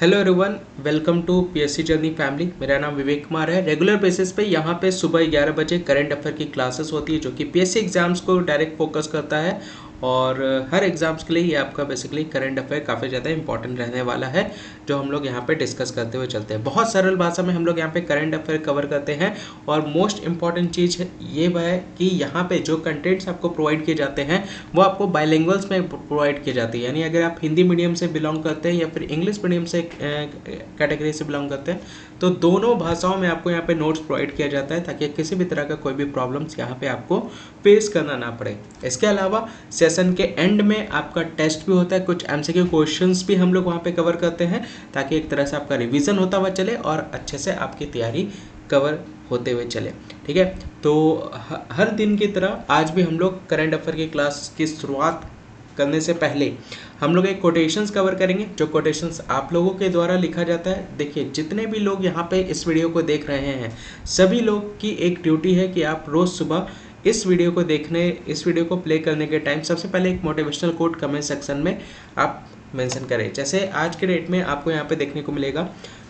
Hello everyone, welcome to PSC journey family. मेरा नाम विवेक कुमार है। रेगुलर बेसिस पे यहाँ पे सुबह 11 बजे करंट अफेयर की क्लासेस होती है जो कि पीएससी एग्जाम्स को डायरेक्ट फोकस करता है और हर एग्जाम्स के लिए ये आपका बेसिकली करंट अफेयर काफ़ी ज़्यादा इंपॉर्टेंट रहने वाला है जो हम लोग यहाँ पे डिस्कस करते हुए चलते हैं। बहुत सरल भाषा में हम लोग यहाँ पे करंट अफेयर कवर करते हैं और मोस्ट इंपॉर्टेंट चीज़ ये है कि यहाँ पे जो कंटेंट्स आपको प्रोवाइड किए जाते हैं वो आपको बाइलिंगुअल्स में प्रोवाइड की जाती है। यानी अगर आप हिंदी मीडियम से बिलोंग करते हैं या फिर इंग्लिश मीडियम से कैटेगरी से बिलोंग करते हैं तो दोनों भाषाओं में आपको यहाँ पे नोट्स प्रोवाइड किया जाता है ताकि किसी भी तरह का कोई भी प्रॉब्लम्स यहाँ पे आपको फेस करना ना पड़े। इसके अलावा सेशन के एंड में आपका टेस्ट भी होता है, कुछ एमसीक्यू क्वेश्चंस भी हम लोग वहाँ पे कवर करते हैं ताकि एक तरह से आपका रिवीजन होता हुआ चले और अच्छे से आपकी तैयारी कवर होते हुए चले। ठीक है, तो हर दिन की तरह आज भी हम लोग करंट अफेयर की क्लास की शुरुआत करने से पहले हम लोग एक कोटेशंस कवर करेंगे जो कोटेशंस आप लोगों के द्वारा लिखा जाता है। देखिए, जितने भी लोग यहाँ पे इस वीडियो को देख रहे हैं सभी लोग की एक ड्यूटी है कि आप रोज़ सुबह इस वीडियो को प्ले करने के टाइम सबसे पहले एक मोटिवेशनल कोट कमेंट सेक्शन में आप मेंशन करें। जैसे आज के डेट में आपको यहाँ पे देखने को मिलेगा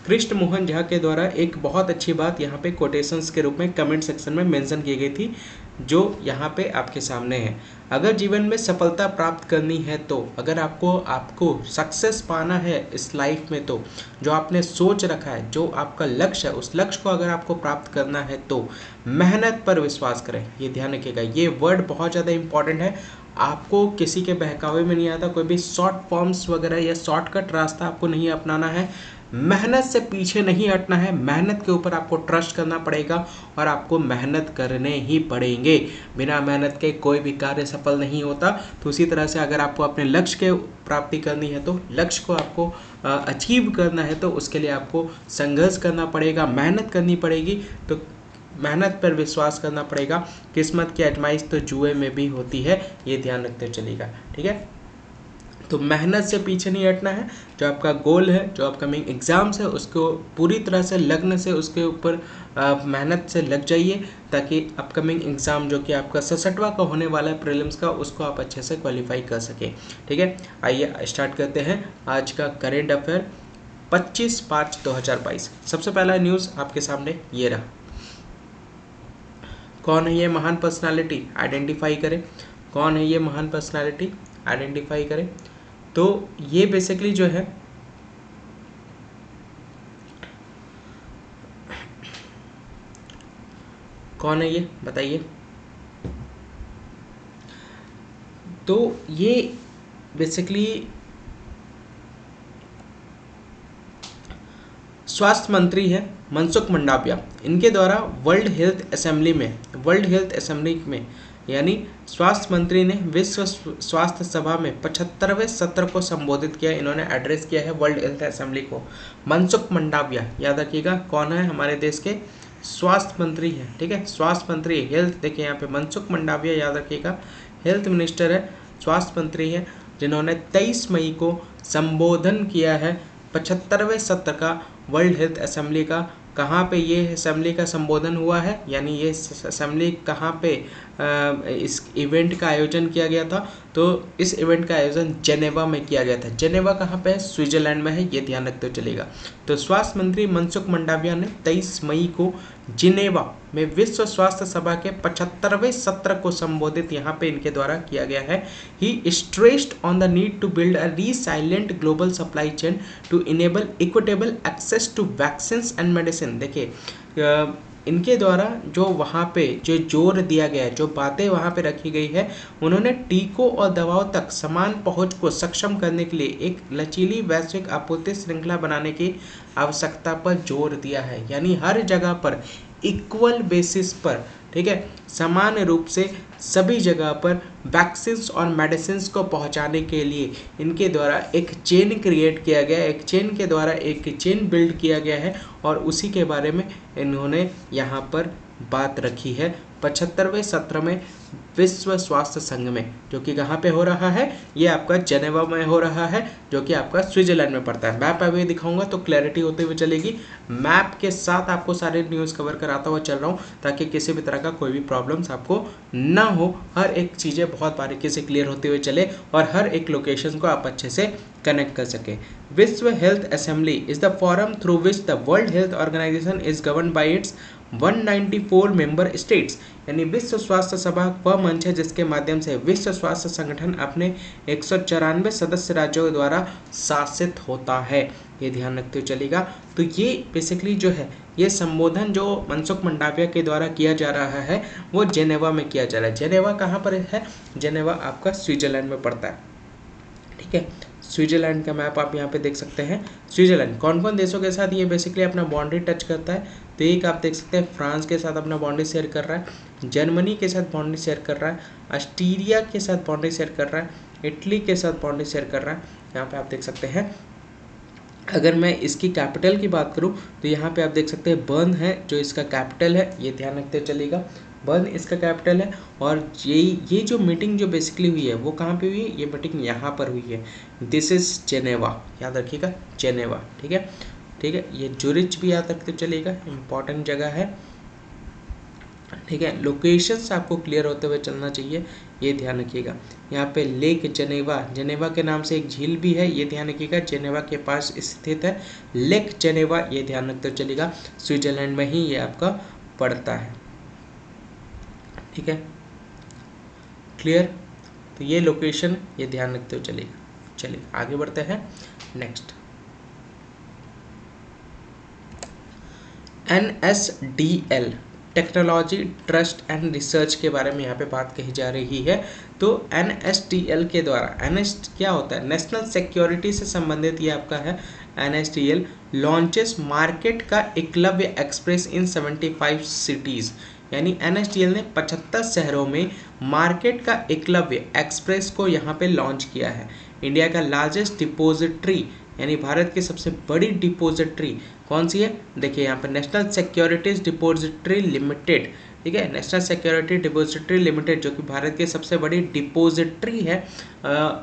कृष्ण मोहन झा के द्वारा एक बहुत अच्छी बात यहाँ पे कोटेशंस के रूप में कमेंट सेक्शन में मेंशन की गई थी जो यहाँ पे आपके सामने है। अगर जीवन में सफलता प्राप्त करनी है तो अगर आपको सक्सेस पाना है इस लाइफ में, तो जो आपने सोच रखा है, जो आपका लक्ष्य है, उस लक्ष्य को अगर आपको प्राप्त करना है तो मेहनत पर विश्वास करें। ये ध्यान रखिएगा, ये वर्ड बहुत ज़्यादा इंपॉर्टेंट है। आपको किसी के बहकावे में नहीं आता, कोई भी शॉर्ट फॉर्म्स वगैरह या शॉर्टकट रास्ता आपको नहीं अपनाना है। मेहनत से पीछे नहीं हटना है, मेहनत के ऊपर आपको ट्रस्ट करना पड़ेगा और आपको मेहनत करने ही पड़ेंगे। बिना मेहनत के कोई भी कार्य सफल नहीं होता। तो उसी तरह से अगर आपको अपने लक्ष्य के प्राप्ति करनी है तो लक्ष्य को आपको अचीव करना है तो उसके लिए आपको संघर्ष करना पड़ेगा, मेहनत करनी पड़ेगी। तो मेहनत पर विश्वास करना पड़ेगा। किस्मत की आजमाइश तो जुए में भी होती है, ये ध्यान रखते चलेगा। ठीक है, तो मेहनत से पीछे नहीं हटना है। जो आपका गोल है, जो अपकमिंग एग्जाम्स है, उसको पूरी तरह से लगन से उसके ऊपर मेहनत से लग जाइए ताकि अपकमिंग एग्ज़ाम जो कि आपका 67वां का होने वाला है प्रीलिम्स का, उसको आप अच्छे से क्वालिफाई कर सकें। ठीक है, आइए स्टार्ट करते हैं आज का करेंट अफेयर 25/5/2022। सबसे पहला न्यूज़ आपके सामने ये रहा। कौन है ये महान पर्सनालिटी, आइडेंटिफाई करें। कौन है ये महान पर्सनालिटी, आइडेंटिफाई करें। तो ये बेसिकली जो है कौन है ये बताइए। तो ये बेसिकली स्वास्थ्य मंत्री है मनसुख मंडाविया। इनके द्वारा वर्ल्ड हेल्थ असेंबली में यानी स्वास्थ्य मंत्री ने विश्व स्वास्थ्य सभा में 75वें सत्र को संबोधित किया। इन्होंने एड्रेस किया है वर्ल्ड हेल्थ असेंबली को। मनसुख मंडाविया, याद रखिएगा कौन है, हमारे देश के स्वास्थ्य मंत्री हैं। ठीक है, स्वास्थ्य मंत्री हेल्थ, देखिए यहाँ पे मनसुख मंडाविया, याद रखिएगा हेल्थ मिनिस्टर है, स्वास्थ्य मंत्री है, जिन्होंने 23 मई को संबोधन किया है 75वें सत्र का वर्ल्ड हेल्थ असेंबली का। कहाँ पे ये असेंबली का संबोधन हुआ है, यानी ये असेंबली कहाँ पे इस इवेंट का आयोजन किया गया था, तो इस इवेंट का आयोजन जेनेवा में किया गया था। जेनेवा कहाँ पे है, स्विट्जरलैंड में है, ये ध्यान रखते हुए चलेगा। तो स्वास्थ्य मंत्री मनसुख मंडाविया ने 23 मई को जिनेवा में विश्व स्वास्थ्य सभा के 75वें सत्र को संबोधित यहाँ पे इनके द्वारा किया गया है। He stressed on the need to build a resilient global supply chain to enable equitable access to vaccine and medicine. देखिए, इनके द्वारा जो वहाँ पे जो जोर दिया गया है, जो बातें वहाँ पे रखी गई है, उन्होंने टीकों और दवाओं तक समान पहुँच को सक्षम करने के लिए एक लचीली वैश्विक आपूर्ति श्रृंखला बनाने की आवश्यकता पर जोर दिया है। यानी हर जगह पर इक्वल बेसिस पर, ठीक है, समान रूप से सभी जगह पर वैक्सीन्स और मेडिसिन्स को पहुंचाने के लिए इनके द्वारा एक चेन क्रिएट किया गया, एक चेन के द्वारा एक चेन बिल्ड किया गया है और उसी के बारे में इन्होंने यहाँ पर बात रखी है 75वें सत्र में विश्व स्वास्थ्य संघ में, जो कि कहाँ पे हो रहा है, ये आपका जेनेवा में हो रहा है, जो कि आपका स्विट्जरलैंड में पड़ता है। मैप अभी दिखाऊंगा तो क्लैरिटी होते हुए चलेगी। मैप के साथ आपको सारे न्यूज़ कवर कराता हुआ चल रहा हूँ ताकि किसी भी तरह का कोई भी प्रॉब्लम्स आपको ना हो, हर एक चीज़ें बहुत बारीकी से क्लियर होते हुए चले और हर एक लोकेशन को आप अच्छे से कनेक्ट कर सके। विश्व health assembly is the forum through which the world health organization is govern by its 194 member states, यानी विश्व स्वास्थ्य सभा वह मंच है जिसके माध्यम से विश्व स्वास्थ्य संगठन अपने 194 सदस्य राज्यों द्वारा शासित होता है। ये ध्यान रखते हुए चलेगा। तो ये बेसिकली जो है, ये संबोधन जो मनसुख मंडाविया के द्वारा किया जा रहा है वो जेनेवा में किया जा रहा है। जेनेवा कहाँ पर है? जेनेवा आपका स्विट्जरलैंड में पड़ता है। ठीक है, स्विट्जरलैंड का मैप आप यहाँ पे देख सकते हैं। स्विट्जरलैंड कौन कौन देशों के साथ ये बेसिकली अपना बाउंड्री टच करता है? तो एक आप देख सकते हैं फ्रांस के साथ अपना बाउंड्री शेयर कर रहा है, जर्मनी के साथ बाउंड्री शेयर कर रहा है, ऑस्ट्रेलिया के साथ बाउंड्री शेयर कर रहा है, इटली के साथ बाउंड्री शेयर कर रहा है। यहाँ पे आप देख सकते हैं। अगर मैं इसकी कैपिटल की बात करूँ तो यहाँ पे आप देख सकते हैं बर्न है जो इसका कैपिटल है, ये ध्यान रखते चलेगा। बर्न इसका कैपिटल है। और ये जो मीटिंग जो बेसिकली हुई है वो कहाँ पे हुई है? ये मीटिंग यहाँ पर हुई है। दिस इज जेनेवा, याद रखिएगा, जेनेवा। ठीक है, ठीक है। ये जुरिच भी याद रखते चलेगा, इम्पॉर्टेंट जगह है। ठीक है, लोकेशंस आपको क्लियर होते हुए चलना चाहिए, ये ध्यान रखिएगा। यहाँ पे लेक जेनेवा, जेनेवा के नाम से एक झील भी है, ये ध्यान रखिएगा, जेनेवा के पास स्थित है लेक जेनेवा, ये ध्यान रखते हुए चलेगा। स्विट्जरलैंड में ही ये आपका पड़ता है। ठीक है, क्लियर। तो ये लोकेशन ये ध्यान रखते हुए चलेगा। चलिए आगे बढ़ते हैं। Next NSDL technology trust and research के बारे में यहाँ पे बात कही जा रही है। तो NSDL के द्वारा, क्या होता है? नेशनल सिक्योरिटी से संबंधित ये आपका है। NSDL लॉन्चेस मार्केट का एकलव्य एक्सप्रेस इन 75 सिटीज़, यानी NSDL ने 75 शहरों में मार्केट का एकलव्य एक्सप्रेस को यहाँ पे लॉन्च किया है। इंडिया का लार्जेस्ट डिपोजिटरी, यानी भारत की सबसे बड़ी डिपोजिटरी कौन सी है? देखिए यहाँ पर नेशनल सिक्योरिटीज डिपोजिटरी लिमिटेड। ठीक है, नेशनल सिक्योरिटी डिपोजिटरी लिमिटेड जो कि भारत की सबसे बड़ी डिपोजिटरी है,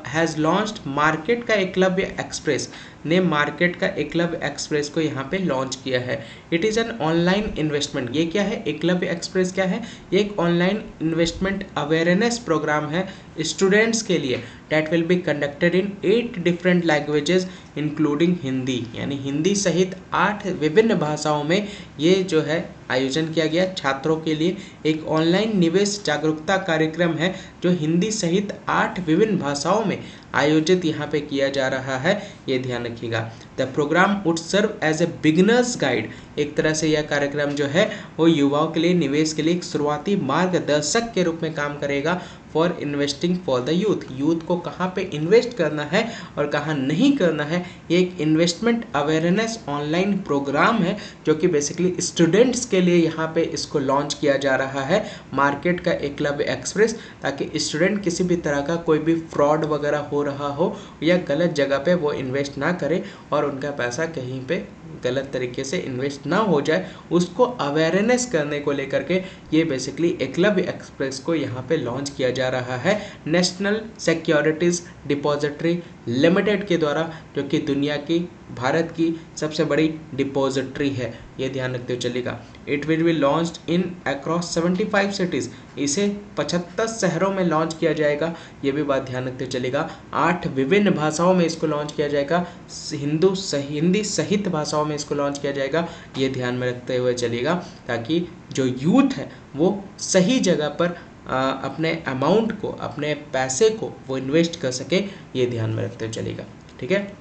हैज़ लॉन्च्ड मार्केट का एकलव्य एक्सप्रेस, ने मार्केट का एकलव्य एक्सप्रेस को यहाँ पे लॉन्च किया है। It is an online investment. ये क्या है? एकलव्य एक्सप्रेस क्या है? ये एक ऑनलाइन इन्वेस्टमेंट अवेयरनेस प्रोग्राम है स्टूडेंट्स के लिए, that will be conducted in 8 different languages including Hindi, यानी हिंदी सहित 8 विभिन्न भाषाओं में ये जो है आयोजन किया गया। छात्रों के लिए एक ऑनलाइन निवेश जागरूकता कार्यक्रम है जो हिंदी सहित 8 विभिन्न भाषाओं में आयोजित यहाँ पे किया जा रहा है, ये ध्यान रखिएगा। The program would serve as a beginners guide, एक तरह से यह कार्यक्रम जो है वो युवाओं के लिए निवेश के लिए एक शुरुआती मार्गदर्शक के रूप में काम करेगा for investing for the youth. Youth को कहाँ पे इन्वेस्ट करना है और कहाँ नहीं करना है, ये एक इन्वेस्टमेंट अवेयरनेस ऑनलाइन प्रोग्राम है जो कि बेसिकली स्टूडेंट्स के लिए यहाँ पे इसको लॉन्च किया जा रहा है, मार्केट का एकलव्य एक्सप्रेस, ताकि स्टूडेंट किसी भी तरह का कोई भी फ्रॉड वगैरह हो रहा हो या गलत जगह पे वो इन्वेस्ट ना करे और उनका पैसा कहीं पे गलत तरीके से इन्वेस्ट ना हो जाए, उसको अवेयरनेस करने को लेकर के ये बेसिकली एकलव्य एक्सप्रेस को यहाँ पे लॉन्च किया जा रहा है नेशनल सिक्योरिटीज डिपॉजिटरी लिमिटेड के द्वारा, जो कि दुनिया की, भारत की सबसे बड़ी डिपॉजिटरी है, ये ध्यान रखते हुए चलेगा। It will be launched in across 75 cities, इसे 75 शहरों में लॉन्च किया जाएगा, ये भी बात ध्यान रखते चलेगा। 8 विभिन्न भाषाओं में इसको लॉन्च किया जाएगा, हिंदी सहित भाषाओं में इसको लॉन्च किया जाएगा, ये ध्यान में रखते हुए चलेगा, ताकि जो यूथ है वो सही जगह पर अपने अमाउंट को, अपने पैसे को वो इन्वेस्ट कर सके, ये ध्यान में रखते हुए चलेगा। ठीक है,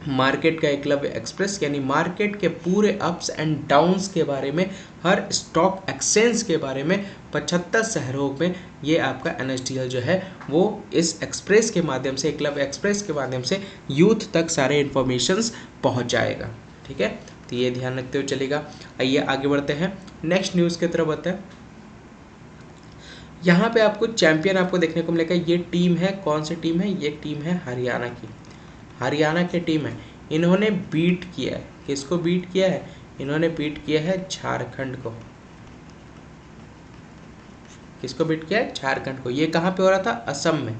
मार्केट का एकलव्य एक्सप्रेस यानी मार्केट के पूरे अप्स एंड डाउन्स के बारे में, हर स्टॉक एक्सचेंज के बारे में 75 शहरों में ये आपका NSDL जो है वो इस एक्सप्रेस के माध्यम से, एकलव्य एक्सप्रेस के माध्यम से यूथ तक सारे इन्फॉर्मेशंस पहुंचाएगा। ठीक है, तो ये ध्यान रखते हुए चलेगा। आइए आगे बढ़ते हैं, नेक्स्ट न्यूज़ की तरफ बढ़ते हैं। यहाँ पे आपको चैंपियन आपको देखने को मिलेगा। ये टीम है, कौन सी टीम है? ये टीम है हरियाणा की, हरियाणा की टीम है। इन्होंने बीट किया है, किसको बीट किया है? इन्होंने बीट किया है झारखंड को। किसको बीट किया है? झारखंड को। ये कहाँ पे हो रहा था? असम में,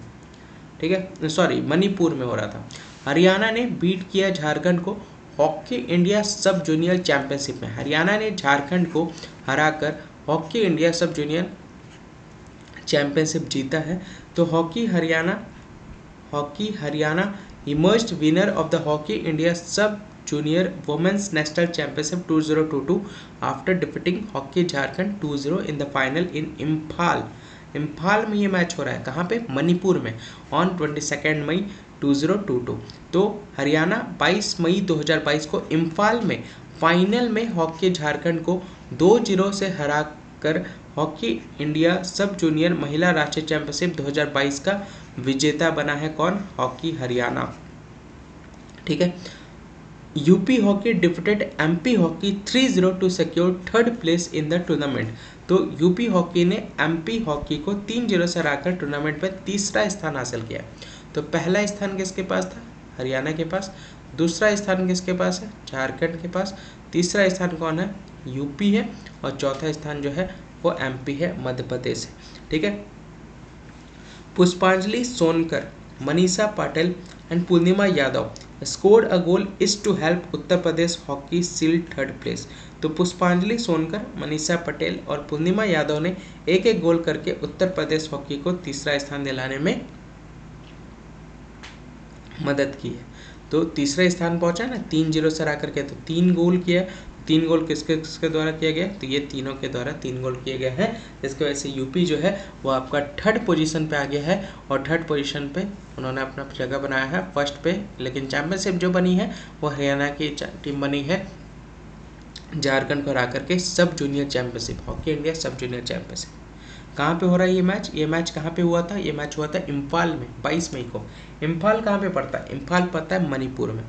ठीक है, सॉरी मणिपुर में हो रहा था। हरियाणा ने बीट किया झारखंड को hockey India sub junior championship में। हरियाणा ने झारखंड को हराकर hockey India sub junior championship जीता है। तो hockey Haryana emerged winner of the hockey India sub junior women's national championship 2022 after defeating hockey Jharkhand 2-0 in the final in Imphal. Imphal में ये मैच हो रहा है, कहाँ पे? मणिपुर में, ऑन 22 मई 2022। तो हरियाणा 22 मई 2022 को इम्फाल में फाइनल में हॉकी झारखंड को 2-0 से हराकर हॉकी इंडिया सब जूनियर महिला राष्ट्रीय चैंपियनशिप 2022 का विजेता बना है। कौन? हॉकी हरियाणा, ठीक है। UP hockey defeated MP hockey 3-0 to secure third place in the tournament. तो यूपी हॉकी ने एमपी हॉकी को 3-0 से हराकर टूर्नामेंट में तीसरा स्थान हासिल किया। तो पहला स्थान किसके पास था? हरियाणा के पास। दूसरा स्थान किसके पास है? झारखंड के पास। तीसरा स्थान कौन है? यूपी है। और चौथा स्थान जो है वो एमपी है, मध्य प्रदेश है, ठीक है। Pushpanjali Sonkar, Manisha Patil and Purnima Yadav scored a goal is to help Uttar Pradesh hockey sealed third place. तो पुष्पांजलि सोनकर, मनीषा पटेल और पूर्णिमा यादव ने एक एक गोल करके उत्तर प्रदेश हॉकी को तीसरा स्थान दिलाने में मदद की है। तो तीसरा स्थान पहुंचा ना 3-0 से हरा करके। तो 3 गोल किया। 3 गोल किसके द्वारा किया गया? तो ये तीनों के द्वारा 3 गोल किए गए हैं, जिसकी वजह से यूपी जो है वो आपका थर्ड पोजीशन पे आ गया है। और थर्ड पोजीशन पे उन्होंने अपना जगह बनाया है फर्स्ट पे। लेकिन चैंपियनशिप जो बनी है वो हरियाणा की टीम बनी है, झारखंड को हरा करके सब junior championship, hockey India sub junior championship. कहाँ पे हो रहा है ये मैच? ये मैच कहाँ पे हुआ था? ये मैच हुआ था इम्फाल में 22 मई को। इम्फाल कहाँ पे पड़ता है? इम्फाल पड़ता है मणिपुर में।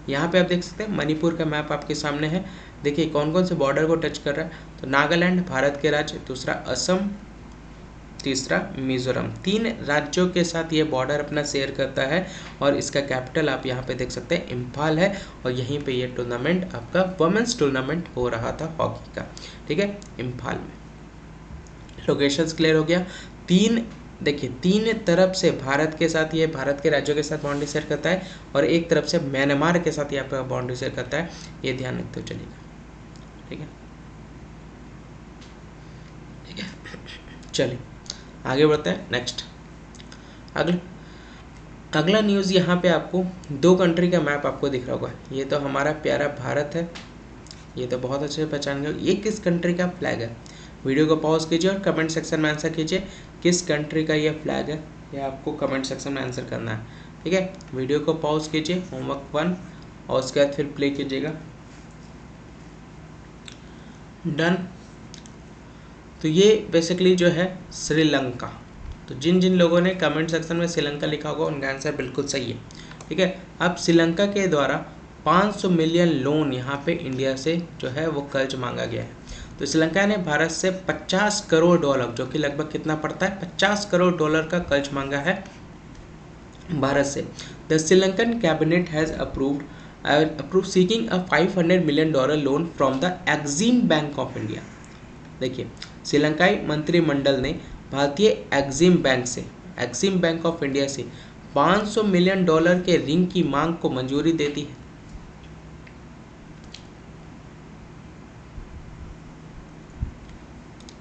यहाँ पे आप देख सकते हैं मणिपुर का मैप आपके सामने है। देखिए कौन कौन से बॉर्डर को टच कर रहा है। तो नागालैंड भारत के राज्य, दूसरा असम, तीसरा मिजोरम। 3 राज्यों के साथ ये बॉर्डर अपना शेयर करता है। और इसका कैपिटल आप यहाँ पे देख सकते हैं इम्फाल है। और यहीं पे ये टूर्नामेंट आपका वुमेन्स टूर्नामेंट हो रहा था हॉकी का, ठीक है, इम्फाल में। लोकेशंस क्लियर हो गया। देखिए 3 तरफ से भारत के साथ, ये भारत के राज्यों के साथ बाउंड्री शेयर करता है। और एक तरफ से म्यांमार के साथ यहाँ पे बाउंड्री शेयर करता है। ये ध्यान रखते हुए चलिएगा, ठीक है, ठीक है। चलिए आगे बढ़ते हैं। नेक्स्ट अगला न्यूज़ यहाँ पे आपको 2 कंट्री का मैप आपको दिख रहा होगा। ये तो हमारा प्यारा भारत है, ये तो बहुत अच्छे से पहचान गए। ये किस कंट्री का फ्लैग है? वीडियो को पॉज कीजिए और कमेंट सेक्शन में आंसर कीजिए किस कंट्री का ये फ्लैग है। ये आपको कमेंट सेक्शन में आंसर करना है, ठीक है। वीडियो को पॉज कीजिए, होमवर्क 1, और उसके बाद फिर प्ले कीजिएगा। डन। तो ये बेसिकली जो है श्रीलंका। तो जिन जिन लोगों ने कमेंट सेक्शन में श्रीलंका लिखा होगा उनका आंसर बिल्कुल सही है, ठीक है। अब श्रीलंका के द्वारा 500 मिलियन लोन यहाँ पे इंडिया से जो है वो कर्ज मांगा गया है। तो श्रीलंका ने भारत से 50 करोड़ डॉलर, जो कि लगभग कितना पड़ता है, 50 करोड़ डॉलर का कर्ज मांगा है भारत से। The Sri Lankan cabinet has approve seeking a $500 million loan from the Exim bank of India. देखिए श्रीलंकाई मंत्रिमंडल ने भारतीय एक्सिम बैंक ऑफ इंडिया से $500 मिलियन के ऋण की मांग को मंजूरी दे दी है।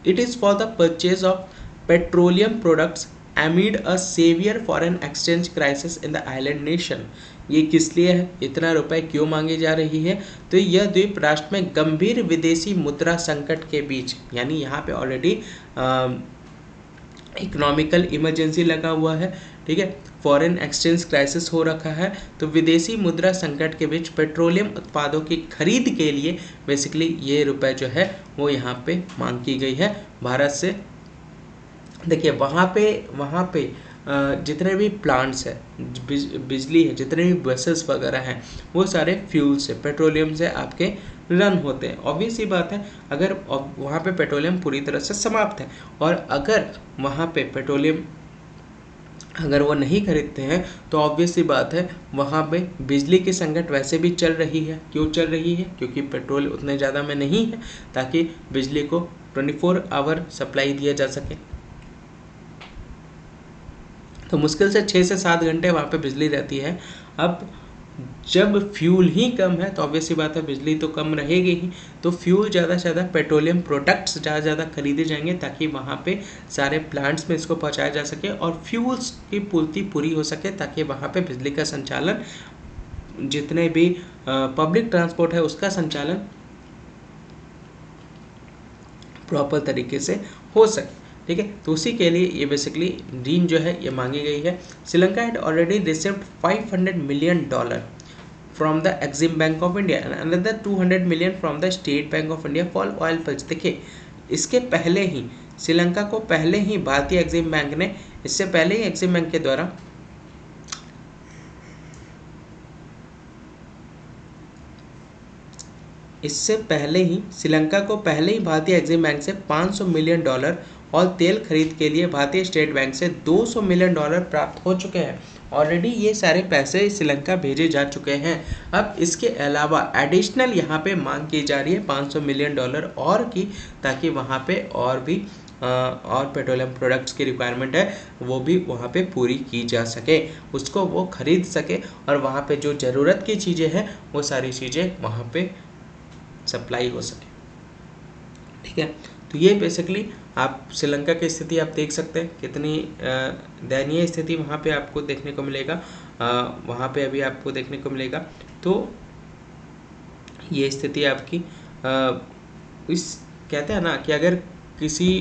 It is for the purchase of petroleum products amid a severe foreign exchange crisis in the island nation। ये किस लिए है? इतना रुपए क्यों मांगी जा रही है? तो यह द्वीप राष्ट्र में गंभीर विदेशी मुद्रा संकट के बीच, यानी यहाँ पे ऑलरेडी इकोनॉमिकल इमरजेंसी लगा हुआ है, ठीक है, फॉरेन एक्सचेंज क्राइसिस हो रखा है। तो विदेशी मुद्रा संकट के बीच पेट्रोलियम उत्पादों की खरीद के लिए बेसिकली ये रुपए जो है वो यहाँ पे मांग की गई है भारत से। देखिए वहाँ पे जितने भी प्लांट्स है, बिजली है, जितने भी बसेस वगैरह हैं, वो सारे फ्यूल से, पेट्रोलियम से आपके रन होते हैं। ऑब्वियस ही बात है, अगर वहाँ पे पेट्रोलियम पूरी तरह से समाप्त है और अगर वहाँ पे पेट्रोलियम अगर वो नहीं खरीदते हैं तो ऑब्वियस सी बात है वहाँ पे बिजली की संकट वैसे भी चल रही है। क्यों चल रही है? क्योंकि पेट्रोल उतने ज़्यादा में नहीं है ताकि बिजली को 24 आवर सप्लाई दिया जा सके। तो मुश्किल से 6 से 7 घंटे वहाँ पे बिजली रहती है। अब जब फ्यूल ही कम है तो ऑब्वियसली बात है बिजली तो कम रहेगी ही, तो फ्यूल ज़्यादा से ज़्यादा पेट्रोलियम प्रोडक्ट्स ज़्यादा खरीदे जाएंगे ताकि वहाँ पे सारे प्लांट्स में इसको पहुँचाया जा सके और फ्यूल्स की पूर्ति पूरी हो सके, ताकि वहाँ पे बिजली का संचालन, जितने भी पब्लिक ट्रांसपोर्ट है उसका संचालन प्रॉपर तरीके से हो सके। ठीक है, तो उसी के लिए ये बेसिकली ऋण जो है ये मांगी गई है। Sri Lanka had already received $500 million from the Exim bank of India and another 200 million from the state bank of India for oil funds. देखिए, इसके पहले ही श्रीलंका को पहले ही भारतीय एक्सिम बैंक ने, इससे पहले ही एक्सिम बैंक के द्वारा श्रीलंका को पहले ही भारतीय एक्सिम बैंक से $500 million और तेल खरीद के लिए भारतीय स्टेट बैंक से $200 million प्राप्त हो चुके हैं। ऑलरेडी ये सारे पैसे श्रीलंका भेजे जा चुके हैं। अब इसके अलावा एडिशनल यहाँ पे मांग की जा रही है $500 million और की, ताकि वहाँ पे और भी और पेट्रोलियम प्रोडक्ट्स की रिक्वायरमेंट है वो भी वहाँ पे पूरी की जा सके, उसको वो खरीद सके और वहाँ पे जो ज़रूरत की चीज़ें हैं वो सारी चीज़ें वहाँ पे सप्लाई हो सके। ठीक है, तो ये बेसिकली आप श्रीलंका की स्थिति आप देख सकते हैं, कितनी दयनीय स्थिति वहाँ पे आपको देखने को मिलेगा, वहाँ पे अभी आपको देखने को मिलेगा। तो ये स्थिति आपकी इस कहते हैं ना कि अगर किसी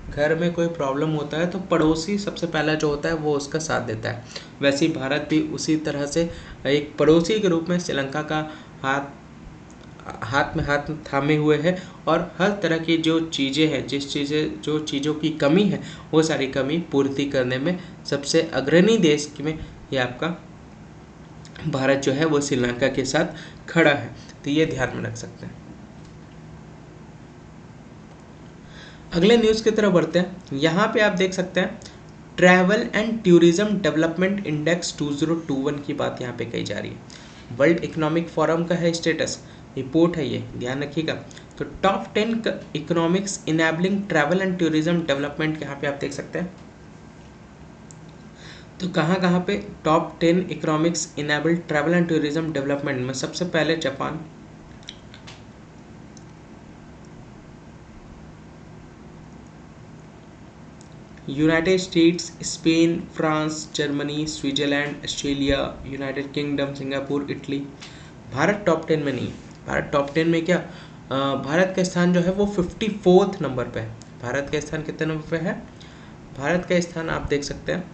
घर में कोई प्रॉब्लम होता है तो पड़ोसी सबसे पहला जो होता है वो उसका साथ देता है, वैसे ही भारत भी उसी तरह से एक पड़ोसी के रूप में श्रीलंका का हाथ में हाथ थामे हुए है और हर तरह की जो चीज़ें हैं, जो चीज़ों की कमी है वो सारी कमी पूर्ति करने में सबसे अग्रणी देश में ये आपका भारत जो है वो श्रीलंका के साथ खड़ा है। तो ये ध्यान में रख सकते हैं। अगले न्यूज़ की तरफ बढ़ते हैं। यहाँ पे आप देख सकते हैं travel and tourism development index 2021 की बात यहाँ पे कही जा रही है। वर्ल्ड इकोनॉमिक फोरम का है स्टेटस रिपोर्ट है, ये ध्यान रखिएगा। तो top 10 economics enabling travel and tourism development यहाँ पे आप देख सकते हैं। तो कहाँ पे top 10 economics enabled travel and tourism development में सबसे पहले Japan, United States, Spain, France, Germany, Switzerland, Australia, United kingdom, Singapore, Italy. Bharat top 10 में नहीं। भारत टॉप 10 में क्या, भारत का स्थान जो है वो 54th नंबर पे है। भारत का स्थान कितने नंबर पे है? भारत का स्थान आप देख सकते हैं।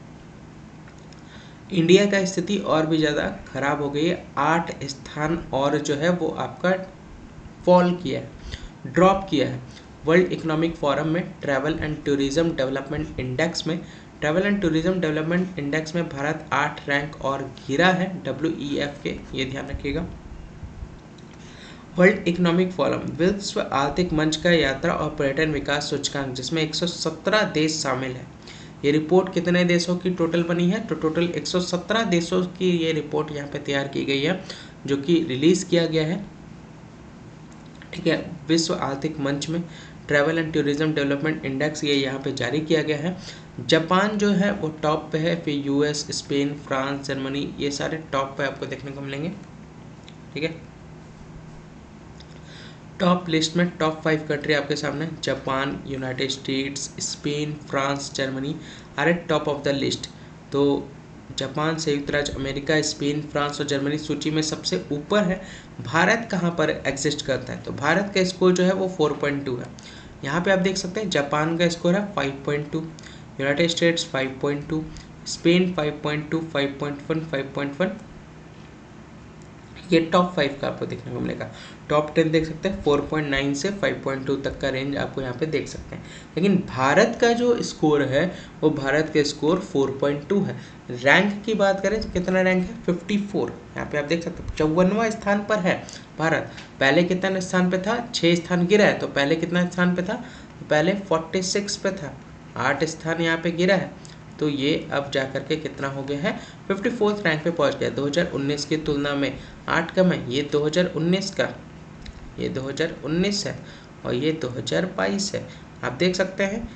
इंडिया का स्थिति और भी ज़्यादा खराब हो गई है, 8 स्थान और जो है वो आपका फॉल किया है, ड्रॉप किया है। वर्ल्ड इकोनॉमिक फोरम में travel and tourism development index में भारत 8 रैंक और गिरा है WEF के, ये ध्यान रखिएगा। वर्ल्ड इकोनॉमिक फोरम विश्व आर्थिक मंच का यात्रा और पर्यटन विकास सूचकांक, जिसमें 117 देश शामिल है। ये रिपोर्ट कितने देशों की टोटल बनी है? तो टोटल 117 देशों की ये रिपोर्ट यहाँ पे तैयार की गई है, जो कि रिलीज किया गया है। ठीक है, विश्व आर्थिक मंच में travel and tourism development index ये यहाँ पे जारी किया गया है। जापान जो है वो टॉप पे है, फिर US, स्पेन, फ्रांस, जर्मनी, ये सारे टॉप पे आपको देखने को मिलेंगे। ठीक है, टॉप लिस्ट में टॉप 5 कंट्री आपके सामने, Japan, United States, Spain, France, Germany are at top of the list. तो जापान, संयुक्त राज्य अमेरिका, स्पेन, फ्रांस और जर्मनी सूची में सबसे ऊपर है। भारत कहाँ पर एग्जिस्ट करता है? तो भारत का स्कोर जो है वो 4.2 है। यहाँ पे आप देख सकते हैं जापान का स्कोर है 5.2, यूनाइटेड स्टेट्स 5.2, स्पेन 5.2, 5.1, 5.1। ये टॉप 5 का आपको देखने को मिलेगा। टॉप 10 देख सकते हैं 4.9 से 5.2 तक का रेंज आपको यहाँ पे देख सकते हैं। लेकिन भारत का जो स्कोर है वो भारत का स्कोर 4.2 है। रैंक की बात करें तो कितना रैंक है? 54। यहाँ पे आप देख सकते हैं 54वां स्थान पर है भारत। पहले कितना स्थान पे था? 6 स्थान गिरा है। तो पहले कितना स्थान पे था? तो पहले 46 पे था, 8 स्थान यहाँ पे गिरा है। तो ये अब जा कर के कितना हो गया है? 54th रैंक पे पहुंच गया। 2019 की तुलना में 8 कम है। ये 2019 का, ये 2019 है और ये 2022 है। आप देख सकते हैं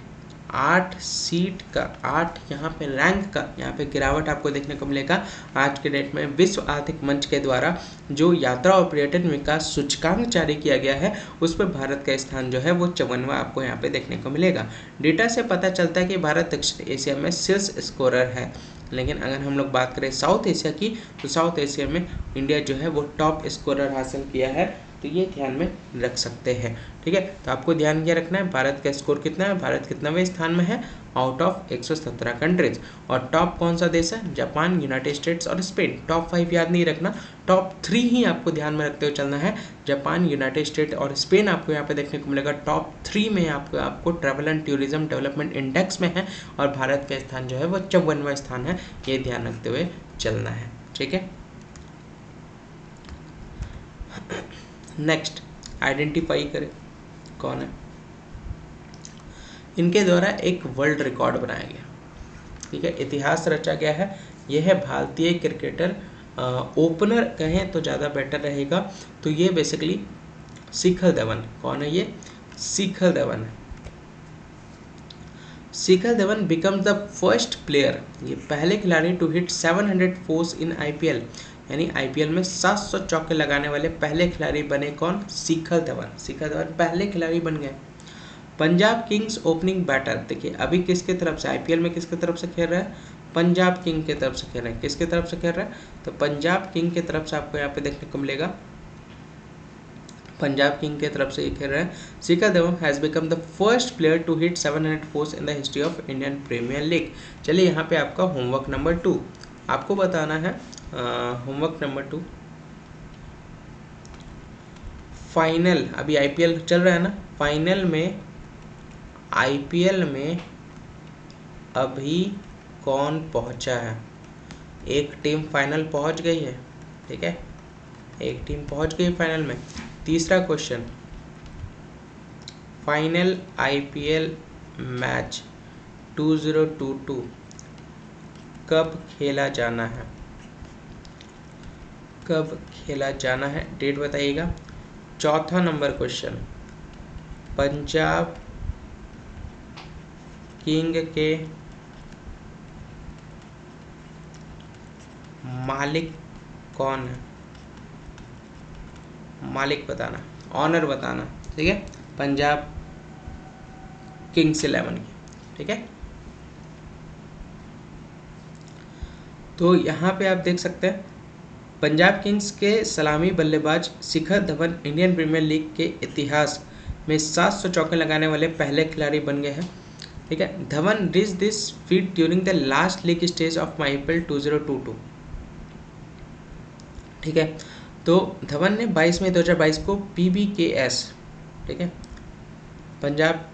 8 सीट का 8 यहाँ पे रैंक का यहाँ पे गिरावट आपको देखने को मिलेगा। आज के डेट में विश्व आर्थिक मंच के द्वारा जो यात्रा और पर्यटन विकास सूचकांक जारी किया गया है उस पर भारत का स्थान जो है वो 54वां आपको यहाँ पे देखने को मिलेगा। डेटा से पता चलता है कि भारत दक्षिण एशिया में शीर्ष स्कोरर है, लेकिन अगर हम लोग बात करें साउथ एशिया की तो साउथ एशिया में इंडिया जो है वो टॉप स्कोरर हासिल किया है, तो ये ध्यान में रख सकते हैं। ठीक है, तो आपको ध्यान क्या रखना है, भारत का स्कोर कितना है, भारत कितनावें स्थान में है आउट ऑफ 117 कंट्रीज। और टॉप कौन सा देश है, जापान, यूनाइटेड स्टेट्स और स्पेन। टॉप 5 याद नहीं रखना, टॉप 3 ही आपको ध्यान में रखते हुए चलना है। जापान, यूनाइटेड स्टेट और स्पेन आपको यहाँ पे देखने को मिलेगा। टॉप 3 में आपको travel and tourism development index में है और भारत का स्थान जो है वो 54वां स्थान है, ये ध्यान रखते हुए चलना है। ठीक है, नेक्स्ट आइडेंटिफाई करें कौन है। इनके द्वारा एक वर्ल्ड रिकॉर्ड बनाया गया, ठीक है, इतिहास रचा गया है। यह है भारतीय क्रिकेटर, ओपनर कहें तो ज़्यादा बेटर रहेगा, तो ये बेसिकली शिखर धवन। कौन है ये, शिखर धवन है। Shikhar Dhawan becomes the first player, ये पहले खिलाड़ी to hit 700 fours in IPL, यानी आईपीएल में 700 चौके लगाने वाले पहले खिलाड़ी बने। कौन, शिखर धवन। शिखर धवन पहले खिलाड़ी बन गए। पंजाब किंग्स ओपनिंग बैटर, देखिए अभी किसके तरफ से, आईपीएल में किसके तरफ से खेल रहा है, पंजाब किंग के तरफ से खेल रहा है। किसके तरफ से खेल रहा है, तो पंजाब किंग के तरफ से आपको यहाँ पे देखने को मिलेगा, पंजाब किंग के तरफ से ये खेल रहा है। Shikhar Dhawan has become the first player to hit 700 fours in the history of Indian Premier League. चलिए यहाँ पे आपका होमवर्क नंबर 2 आपको बताना है। होमवर्क नंबर 2, फाइनल, अभी आईपीएल चल रहा है ना, फाइनल में आईपीएल में अभी कौन पहुंचा है। एक टीम फाइनल पहुंच गई है, ठीक है, एक टीम पहुंच गई फाइनल में। तीसरा क्वेश्चन, फाइनल आईपीएल मैच 2022 कब खेला जाना है, कब खेला जाना है, डेट बताइएगा। चौथा नंबर क्वेश्चन, पंजाब किंग के मालिक कौन है, मालिक बताना, ऑनर बताना, ठीक है, पंजाब किंग्स 11 की, ठीक है। तो यहाँ पे आप देख सकते हैं पंजाब किंग्स के सलामी बल्लेबाज Shikhar Dhawan Indian Premier league के इतिहास में 700 चौके लगाने वाले पहले खिलाड़ी बन गए हैं, ठीक है। Dhawan rich this feet during the last league stage of IPL 2022, ठीक है। तो धवन ने 22 मई 2022 को PBKS, ठीक है, पंजाब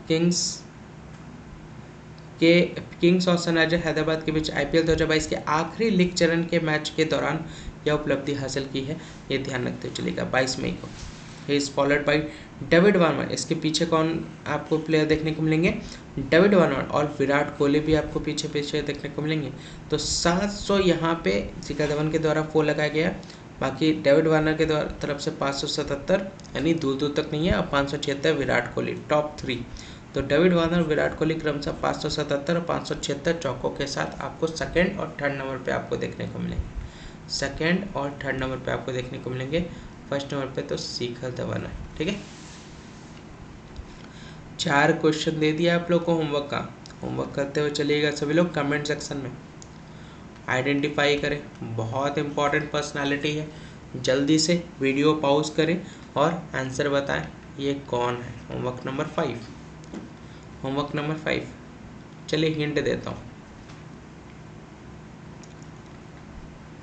किंग्स और सनराइजर हैदराबाद के बीच आईपीएल 2022 के आखिरी लीग चरण के मैच के दौरान यह उपलब्धि हासिल की है, ये ध्यान रखते हुए चलेगा। 22 मई को he is followed by David Warner. इसके पीछे कौन आपको प्लेयर देखने को मिलेंगे, डेविड वार्नर और विराट कोहली भी आपको पीछे पीछे देखने को मिलेंगे। तो 700 यहाँ पे शिखर धवन के द्वारा 4 लगाया गया, बाकी डेविड वार्नर के तरफ से 577, यानी दूर दूर तक नहीं है, और 576 विराट कोहली, टॉप 3। तो डेविड वार्नर, विराट कोहली क्रमशः 577 और 576 चौकों के साथ आपको सेकंड और थर्ड नंबर पे आपको देखने को मिलेंगे, सेकंड और थर्ड नंबर पे आपको देखने को मिलेंगे। फर्स्ट नंबर पे तो शिखर धवन है, ठीक है। 4 क्वेश्चन दे दिया आप लोग को होमवर्क का, होमवर्क करते हुए चलिएगा सभी लोग। कमेंट सेक्शन में आइडेंटिफाई करें, बहुत इंपॉर्टेंट पर्सनालिटी है, जल्दी से वीडियो पॉज करें और आंसर बताएं ये कौन है। होमवर्क नंबर 5, होमवर्क नंबर 5, चलिए हिंट देता हूँ।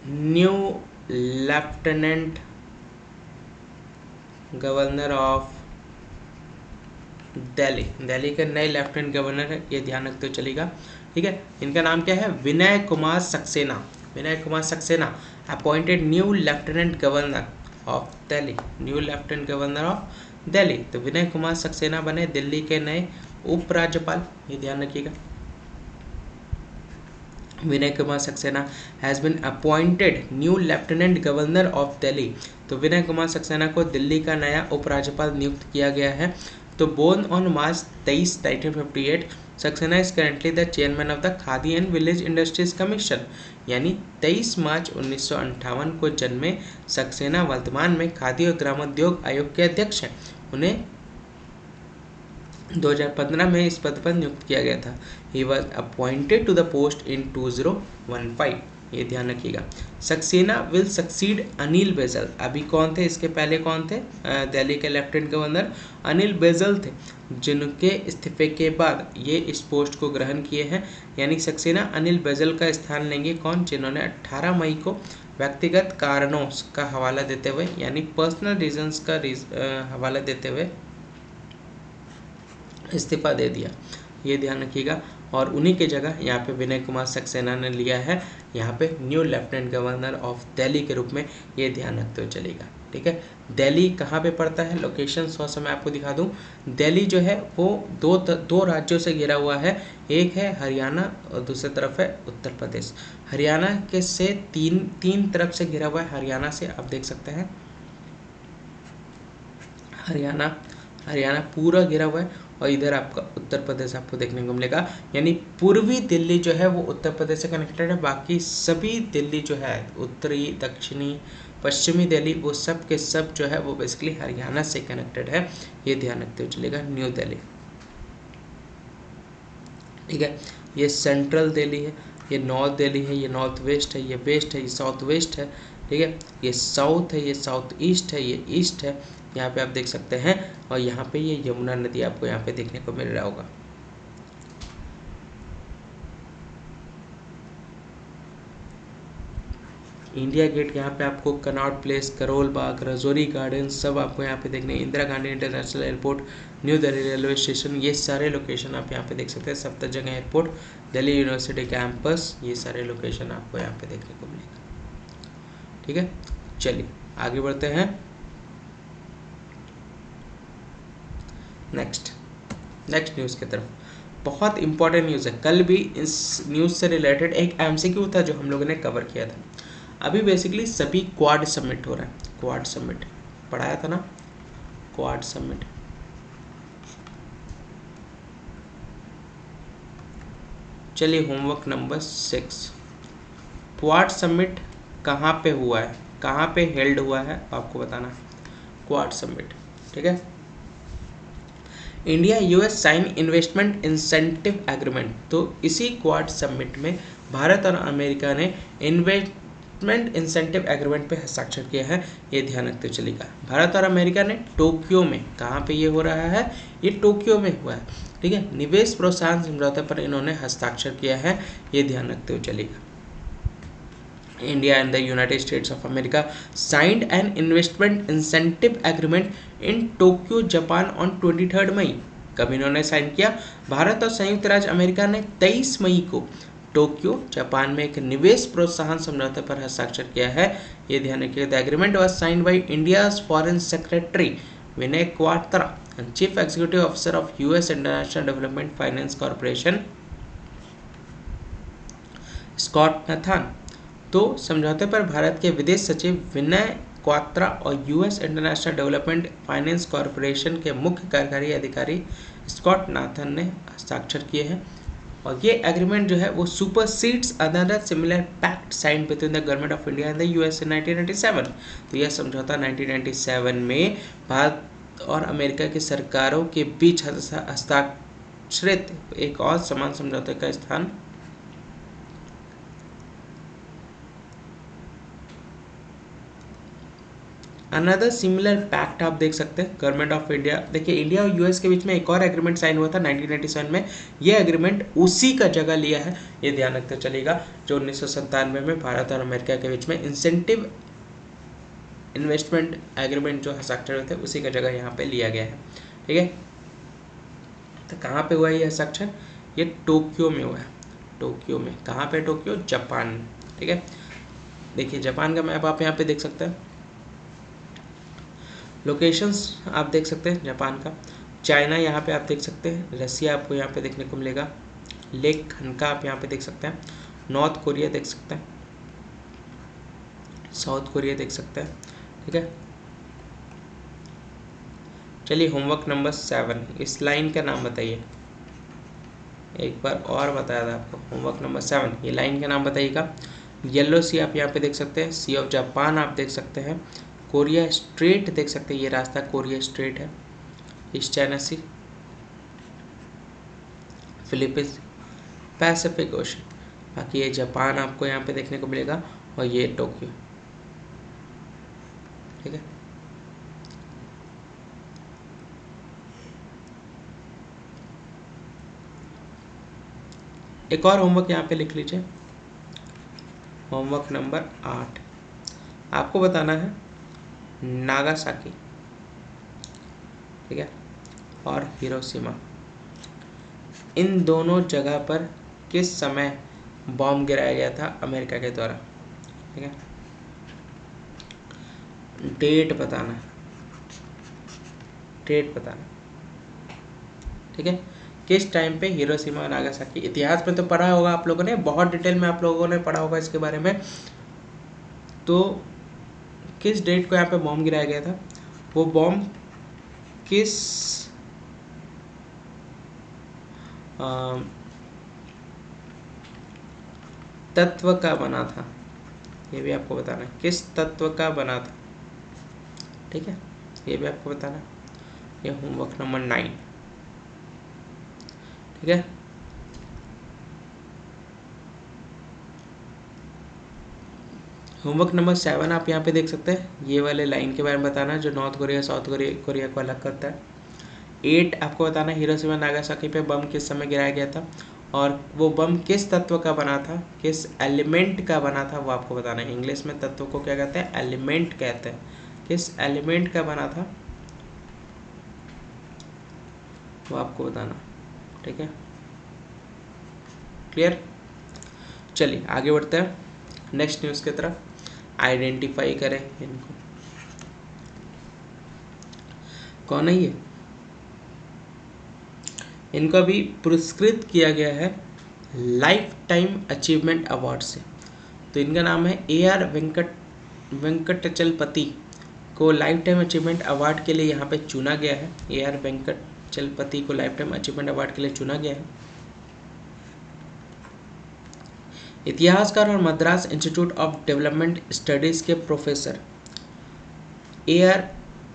New lieutenant governor of Delhi, Delhi के नए लेफ्टिनेंट गवर्नर है, ये ध्यान रखते हुए चलेगा, ठीक है। इनका नाम क्या है, Vinay Kumar Saxena. Vinay Kumar Saxena appointed new lieutenant governor of Delhi, new lieutenant governor of Delhi. तो विनय कुमार सक्सेना बने दिल्ली के नए उपराज्यपाल, ये ध्यान रखिएगा। Vinay Kumar Saxena has been appointed new lieutenant governor of Delhi. तो विनय कुमार सक्सेना को दिल्ली का नया उपराज्यपाल नियुक्त किया गया है। तो born on March 23, 1958, Saxena is currently the chairman of the Khadi and village industries commission. यानी 23 मार्च 1958 को जन्मे सक्सेना वर्तमान में खादी और ग्रामोद्योग आयोग के अध्यक्ष हैं। उन्हें 2015 में इस पद पर नियुक्त किया गया था। He was appointed to the post in 2015। ये ध्यान रखिएगा। Saxena will succeed Anil Baijal. अभी कौन थे, इसके पहले कौन थे? दिल्ली के लेफ्टिनेंट गवर्नर अनिल बैजल थे, जिनके इस्तीफे के बाद ये इस पोस्ट को ग्रहण किए हैं। यानी सक्सेना अनिल बैजल का स्थान लेंगे कौन? जिन्होंने 18 मई को व्यक्तिगत कारणों का हवाला देते हुए, यानी पर्सनल रीजंस का हवाला देते हुए इस्तीफा दे दिया। ये ध्यान रखिएगा। और उन्हीं की जगह यहाँ पे विनय कुमार सक्सेना ने लिया है यहाँ पे new lieutenant governor of Delhi के रूप में। ये ध्यान रखते हुए चलेगा। ठीक है। दिल्ली कहाँ पे पड़ता है? लोकेशन थोड़ा सा मैं आपको दिखा दूँ। दिल्ली जो है वो दो राज्यों से घिरा हुआ है। एक है हरियाणा और दूसरी तरफ है उत्तर प्रदेश। हरियाणा के से तीन तरफ से घिरा हुआ है। हरियाणा से आप देख सकते हैं, हरियाणा पूरा घिरा हुआ है। और इधर आपका उत्तर प्रदेश आपको देखने को मिलेगा। यानी पूर्वी दिल्ली जो है वो उत्तर प्रदेश से कनेक्टेड है। बाकी सभी दिल्ली जो है, उत्तरी, दक्षिणी, पश्चिमी दिल्ली, वो सब के सब जो है वो बेसिकली हरियाणा से कनेक्टेड है। ये ध्यान रखते हुए चलेगा। न्यू दिल्ली, ठीक है। ये सेंट्रल दिल्ली है, ये नॉर्थ दिल्ली है, ये नॉर्थ वेस्ट है, ये वेस्ट है, ये साउथ वेस्ट है। ठीक है। ये साउथ है, ये साउथ ईस्ट है, ये ईस्ट है। यहाँ पे आप देख सकते हैं। और यहाँ पे ये यमुना नदी आपको यहाँ पे देखने को मिल रहा होगा। इंडिया गेट यहाँ पे आपको, Connaught place, Karol Bagh, Rajouri garden सब आपको यहाँ पे देखने। Indira Gandhi international airport, new Delhi railway station, ये सारे लोकेशन आप यहाँ पे देख सकते हैं। Safdarjung airport, Delhi university campus, ये सारे लोकेशन आपको यहाँ पे देखने को मिलेगा। ठीक है। चलिए आगे बढ़ते हैं। नेक्स्ट न्यूज़ की तरफ। बहुत इंपॉर्टेंट न्यूज़ है। कल भी इस न्यूज़ से रिलेटेड एक एमसीक्यू था जो हम लोगों ने कवर किया था। अभी बेसिकली सभी क्वाड समिट हो रहा है। क्वाड समिट पढ़ाया था ना, क्वाड समिट। चलिए होमवर्क नंबर 6। क्वाड समिट कहाँ पे हुआ है, कहाँ पे हेल्ड हुआ है आपको बताना। क्वाड समिट, ठीक है। India US sign investment incentive agreement. तो इसी क्वाड समिट में भारत और अमेरिका ने इन्वेस्टमेंट इंसेंटिव एग्रीमेंट पे हस्ताक्षर किया है। ये ध्यान रखते चलेगा। भारत और अमेरिका ने टोक्यो में, कहाँ पे ये हो रहा है? ये टोक्यो में हुआ है। ठीक है। निवेश प्रोत्साहन समझौते पर इन्होंने हस्ताक्षर किया है। ये ध्यान रखते हुए चलेगा। India and the United States of America signed an investment incentive agreement in Tokyo, Japan on 23 मई। कब इन्होंने साइन किया? भारत और संयुक्त राज्य अमेरिका ने 23 मई को टोक्यो, जापान में एक निवेश प्रोत्साहन समझौते पर हस्ताक्षर किया है। ये ध्यान रखिएगा। The agreement was signed by India's foreign secretary Vinay Kwatra and chief executive officer of US international development finance corporation Scott Nathan. तो समझौते पर भारत के विदेश सचिव विनय क्वात्रा और US international development finance corporation के मुख्य कार्यकारी अधिकारी स्कॉट नाथन ने हस्ताक्षर किए हैं। और ये एग्रीमेंट जो है वो supersedes another similar pact signed between the government of India and the US in 1997। तो यह समझौता 1997 में भारत और अमेरिका की सरकारों के बीच हस्ताक्षरित एक और समान समझौते का स्थान। अनदर सिमिलर पैक्ट आप देख सकते हैं गवर्नमेंट ऑफ इंडिया। देखिए इंडिया और यूएस के बीच में एक और एग्रीमेंट साइन हुआ था 1997 में। ये एग्रीमेंट उसी का जगह लिया है। ये ध्यान रखते चलेगा। जो 1997 में भारत और अमेरिका के बीच में इंसेंटिव इन्वेस्टमेंट एग्रीमेंट जो हस्ताक्षर हुए थे उसी का जगह यहाँ पे लिया गया है। ठीक है। तो कहाँ पे हुआ ये हस्ताक्षर? ये टोक्यो में हुआ है। टोक्यो में, कहाँ पे? Tokyo, Japan. ठीक है। देखिए जापान का मैप आप यहाँ पे देख सकते हैं। लोकेशंस आप देख सकते हैं जापान का। चाइना यहाँ पे आप देख सकते हैं। रसिया आपको यहाँ पे देखने को मिलेगा। लेक खनका आप यहाँ पे देख सकते हैं। नॉर्थ कोरिया देख सकते हैं। साउथ कोरिया देख सकते हैं। ठीक है। चलिए होमवर्क नंबर 7। इस लाइन का नाम बताइए। एक बार और बताया था आपको। होमवर्क नंबर 7, ये लाइन का नाम बताइएगा। येलो सी आप यहाँ पे देख सकते हैं, सी ऑफ जापान आप देख सकते हैं, कोरिया स्ट्रेट देख सकते हैं, ये रास्ता कोरिया स्ट्रेट है, ईस्ट चाइना सी, फिलीपींस, पैसिफिक ओशन, बाकी ये जापान आपको यहाँ पे देखने को मिलेगा, और ये टोक्यो। ठीक है, एक और होमवर्क यहाँ पे लिख लीजिए, होमवर्क नंबर 8। आपको बताना है नागासाकी, ठीक है, और हिरोशिमा, इन दोनों जगह पर किस समय बॉम्ब गिराया गया था अमेरिका के द्वारा। ठीक है, डेट बताना, डेट बताना। ठीक है, किस टाइम पे हिरोशिमा और नागासाकी, इतिहास में तो पढ़ा होगा आप लोगों ने, बहुत डिटेल में आप लोगों ने पढ़ा होगा इसके बारे में। तो किस डेट को यहाँ पे बॉम्ब गिराया गया था, वो बॉम्ब किस तत्व का बना था, ये भी आपको बताना है, किस तत्व का बना था। ठीक है, ये भी आपको बताना है, ये होमवर्क नंबर 9। ठीक है, होमवर्क नंबर 7 आप यहाँ पे देख सकते हैं, ये वाले लाइन के बारे में बताना है जो नॉर्थ कोरिया साउथ कोरिया को अलग करता है। 8 आपको बताना है हिरोशिमा नागासाकी पे बम किस समय गिराया गया था, और वो बम किस तत्व का बना था, किस एलिमेंट का बना था, वो आपको बताना है। इंग्लिश में तत्व को क्या कहते हैं, एलिमेंट कहते हैं। किस एलिमेंट का बना था वो आपको बताना। ठीक है, क्लियर। चलिए आगे बढ़ते हैं नेक्स्ट न्यूज़ की तरफ। आइडेंटिफाई करें इनको, कौन है ये, इनको अभी पुरस्कृत किया गया है लाइफ टाइम अचीवमेंट अवार्ड से। तो इनका नाम है AR वेंकटचलपति को लाइफ टाइम अचीवमेंट अवार्ड के लिए यहाँ पे चुना गया है। AR वेंकटचलपति को लाइफ टाइम अचीवमेंट अवार्ड के लिए चुना गया है। इतिहासकार और Madras institute of development studies के professor AR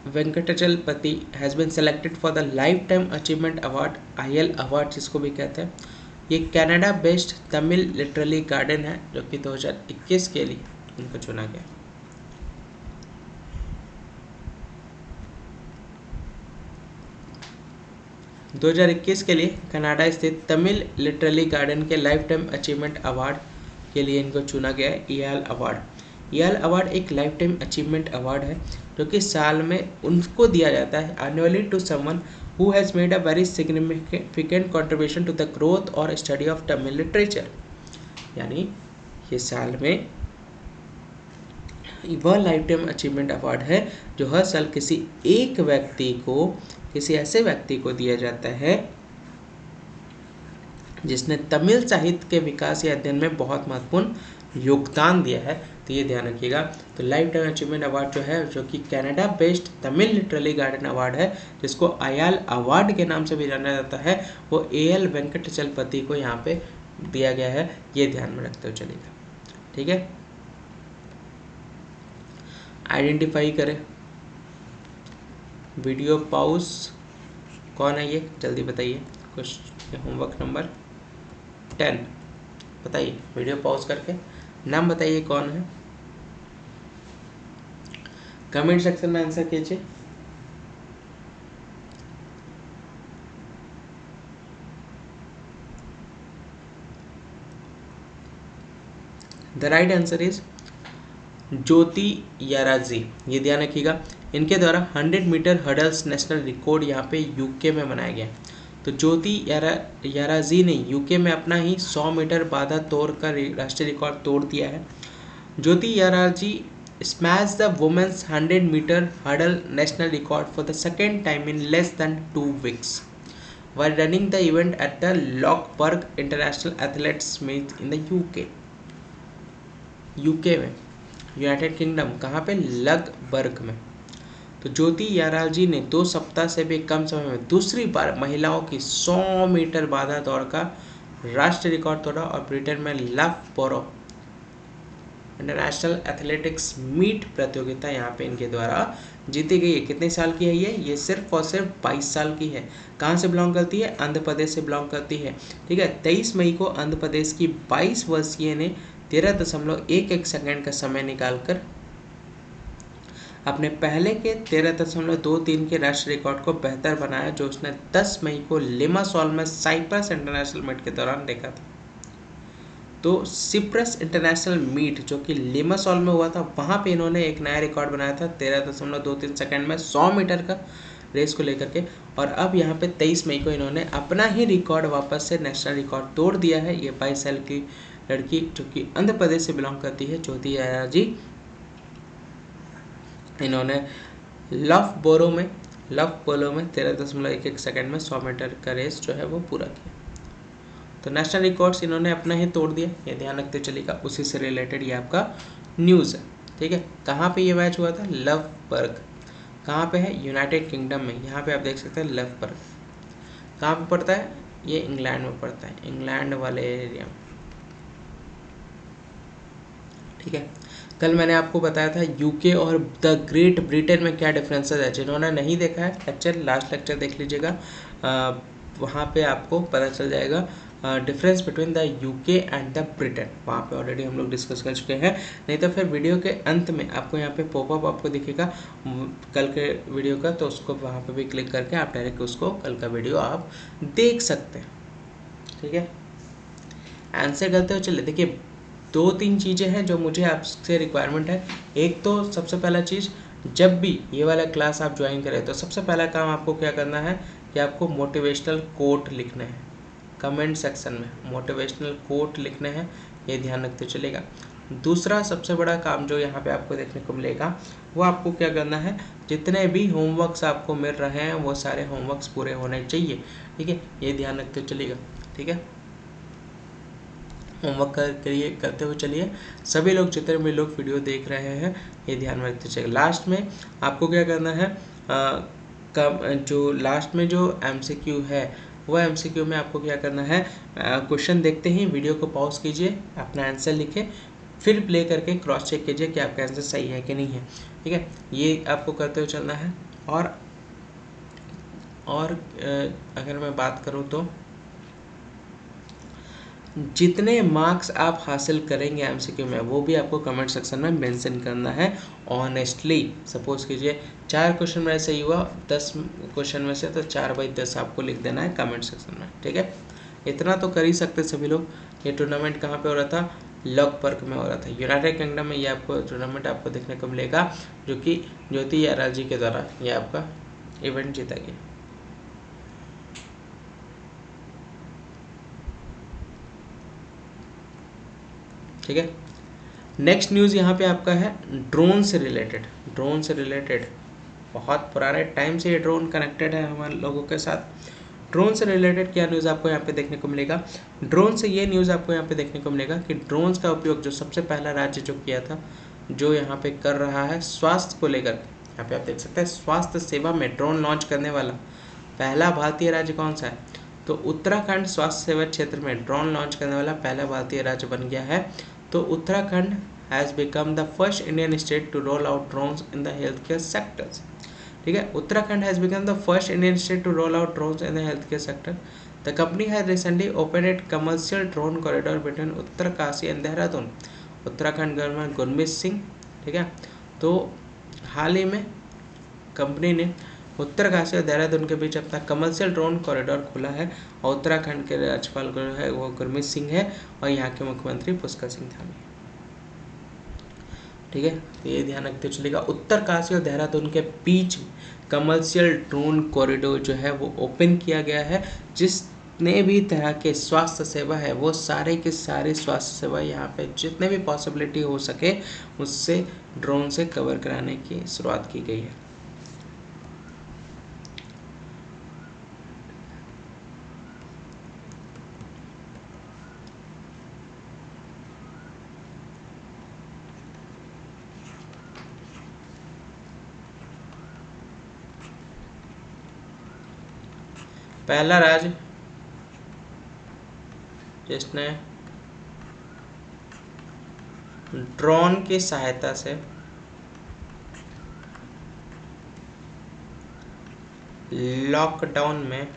Venkatachalapathy has been selected for the lifetime achievement award, IL award जिसको भी कहते हैं। ये Canada based Tamil literary garden है जो कि 2021 के लिए इनको चुना गया। – 2021 के लिए कनाडा स्थित तमिल लिटरेरी गार्डन के लाइफ टाइम अचीवमेंट अवार्ड के लिए इनको चुना गया है EL अवार्ड। EL अवार्ड एक लाइफ टाइम अचीवमेंट अवार्ड है जो कि साल में उनको दिया जाता है annually to someone who has made a very significant contribution to the growth or study of Tamil literature। यानी ये साल में वह लाइफ टाइम अचीवमेंट अवार्ड है जो हर साल किसी एक व्यक्ति को, किसी ऐसे व्यक्ति को दिया जाता है जिसने तमिल साहित्य के विकास या अध्ययन में बहुत महत्वपूर्ण योगदान दिया है। तो ये ध्यान रखिएगा। तो लाइफ टाइम अचीवमेंट अवार्ड जो है, जो कि Canada based Tamil literary garden award है, जिसको IL अवार्ड के नाम से भी जाना जाता है, वो AL वेंकटचलपति को यहाँ पे दिया गया है। ये ध्यान में रखते हुए चलेगा। ठीक है, आइडेंटिफाई करें। वीडियो पॉज कौन है ये, जल्दी बताइए। कुछ होमवर्क नंबर 10 बताइए, वीडियो पॉज करके नाम बताइए कौन है, कमेंट सेक्शन में आंसर कीजिए। द राइट आंसर इज ज्योति याराजी। ये ध्यान रखिएगा, इनके द्वारा 100 मीटर हर्डल्स नेशनल रिकॉर्ड यहाँ पे UK में बनाया गया। तो ज्योति याराजी ने UK में अपना ही 100 मीटर बाधा तोड़ कर राष्ट्रीय रिकॉर्ड तोड़ दिया है। Jyothi Yarraji smash the women's 100 metre hurdle national record for the second time in less than 2 weeks while running the event at the Lockburg International Athletes Meet in the UK में, यूनाइटेड किंगडम, कहाँ पे, लगबर्ग में। तो ज्योति याराल जी ने 2 सप्ताह से भी कम समय में दूसरी बार महिलाओं की 100 मीटर बाधा दौड़ का राष्ट्रीय रिकॉर्ड तोड़ा और ब्रिटेन में लफबोरो इंटरनेशनल एथलेटिक्स मीट प्रतियोगिता यहाँ पे इनके द्वारा जीती गई है। कितने साल की है ये सिर्फ और सिर्फ 22 साल की है। कहाँ से बिलोंग करती है? आंध्र प्रदेश से बिलोंग करती है। ठीक है, 23 मई को आंध्र प्रदेश की 22 वर्षीय ने 13.11 सेकंड का समय निकालकर अपने पहले के 13.23 के राष्ट्रीय रिकॉर्ड को बेहतर बनाया, जो उसने 10 मई को लिमासोल में साइप्रस इंटरनेशनल मीट के दौरान देखा था। तो सिप्रस इंटरनेशनल मीट जो कि लिमासोल में हुआ था, वहाँ पे इन्होंने एक नया रिकॉर्ड बनाया था 13.23 सेकंड में 100 मीटर का रेस को लेकर के। और अब यहाँ पे 23 मई को इन्होंने अपना ही रिकॉर्ड वापस से नेशनल रिकॉर्ड तोड़ दिया है। ये 22 साल की लड़की जो कि आंध्र प्रदेश से बिलोंग करती है, ज्योति याराल जी, इन्होंने लफबोरो में 13.11 सेकंड में 100 मीटर का रेस जो है वो पूरा किया। तो नेशनल रिकॉर्ड्स इन्होंने अपना ही तोड़ दिया, ये ध्यान रखते चलिएगा। उसी से रिलेटेड ये आपका न्यूज़ है। ठीक है, कहाँ पे ये मैच हुआ था? लवबर्ग। कहाँ पे है? यूनाइटेड किंगडम में। यहाँ पे आप देख सकते हैं लवबर्ग कहाँ पे पड़ता है? ये इंग्लैंड में पड़ता है, इंग्लैंड वाले एरिया में। ठीक है, कल मैंने आपको बताया था यूके और द ग्रेट ब्रिटेन में क्या डिफरेंसेस है। जिन्होंने नहीं देखा है लेक्चर, लास्ट लेक्चर देख लीजिएगा, वहाँ पे आपको पता चल जाएगा difference between the UK and the Britain. वहाँ पे ऑलरेडी हम लोग डिस्कस कर चुके हैं। नहीं तो फिर वीडियो के अंत में आपको यहाँ पे पॉपअप आपको दिखेगा कल के वीडियो का, तो उसको वहाँ पे भी क्लिक करके आप डायरेक्ट उसको कल का वीडियो आप देख सकते हैं। ठीक है, आंसर करते हुए चले। देखिए 2-3 चीज़ें हैं जो मुझे आपसे रिक्वायरमेंट है। एक तो सबसे पहला चीज़, जब भी ये वाला क्लास आप ज्वाइन करें तो सबसे पहला काम आपको क्या करना है कि आपको मोटिवेशनल कोट लिखने हैं। कमेंट सेक्शन में मोटिवेशनल कोट लिखने हैं, ये ध्यान रखते चलेगा। दूसरा सबसे बड़ा काम जो यहाँ पे आपको देखने को मिलेगा, वो आपको क्या करना है, जितने भी होमवर्क्स आपको मिल रहे हैं वो सारे होमवर्क्स पूरे होने चाहिए। ठीक है, ये ध्यान रखते चलेगा। ठीक है, होमवर्क करिए, करते हुए चलिए। सभी लोग, जितने भी लोग वीडियो देख रहे हैं, ये ध्यान में रखते चलिए। लास्ट में आपको क्या करना है, जो लास्ट में जो MCQ है, वो MCQ में आपको क्या करना है, क्वेश्चन देखते ही वीडियो को पॉज कीजिए, अपना आंसर लिखें, फिर प्ले करके क्रॉस चेक कीजिए कि आपका आंसर सही है कि नहीं है। ठीक है, ये आपको करते हुए चलना है। और अगर मैं बात करूँ तो जितने मार्क्स आप हासिल करेंगे MCQ में, वो भी आपको कमेंट सेक्शन में मेंशन करना है ऑनेस्टली। सपोज कीजिए 4 क्वेश्चन में सही हुआ 10 क्वेश्चन में से, तो 4/10 आपको लिख देना है कमेंट सेक्शन में। ठीक है, इतना तो कर ही सकते सभी लोग। ये टूर्नामेंट कहाँ पे हो रहा था? लवबर्ग में हो रहा था, यूनाइटेड किंगडम में। ये आपको टूर्नामेंट आपको देखने को मिलेगा, जो कि ज्योति याराल जी के द्वारा ये आपका इवेंट जीता गया। ठीक है, नेक्स्ट न्यूज़ यहाँ पे आपका है ड्रोन से रिलेटेड। ड्रोन से रिलेटेड बहुत पुराने टाइम से ये ड्रोन कनेक्टेड है हमारे लोगों के साथ। ड्रोन से रिलेटेड क्या न्यूज़ आपको यहाँ पे देखने को मिलेगा? ड्रोन से ये न्यूज़ आपको यहाँ पे देखने को मिलेगा कि ड्रोन्स का उपयोग जो सबसे पहला राज्य जो किया था, जो यहाँ पे कर रहा है स्वास्थ्य को लेकर, यहाँ पे आप देख सकते हैं स्वास्थ्य सेवा में ड्रोन लॉन्च करने वाला पहला भारतीय राज्य कौन सा है? तो उत्तराखंड स्वास्थ्य सेवा क्षेत्र में ड्रोन लॉन्च करने वाला पहला भारतीय राज्य बन गया है। तो Uttarakhand has become the first Indian state to roll out drones in the healthcare sectors. ठीक है, Uttarakhand has become the first Indian state to roll out drones in the healthcare sector. The company has recently opened a commercial drone corridor between Uttarkashi and Dehradun. Uttarakhand governor Gurmeet Singh, ठीक है, तो हाल ही में company ने उत्तरकाशी और देहरादून के बीच अपना कमर्शियल ड्रोन कॉरिडोर खोला है। और उत्तराखंड के राज्यपाल जो है वो गुरमीत सिंह है और यहाँ के मुख्यमंत्री पुष्कर सिंह धामी। ठीक है, तो ये ध्यान रखते चलेगा। उत्तरकाशी और देहरादून के बीच कमर्शियल ड्रोन कॉरिडोर जो है वो ओपन किया गया है। जितने भी तरह के स्वास्थ्य सेवा है, वो सारे के सारे स्वास्थ्य सेवा यहाँ पे जितने भी पॉसिबिलिटी हो सके उससे ड्रोन से कवर कराने की शुरुआत की गई है। पहला राज्य जिसने ड्रोन की सहायता से लॉकडाउन में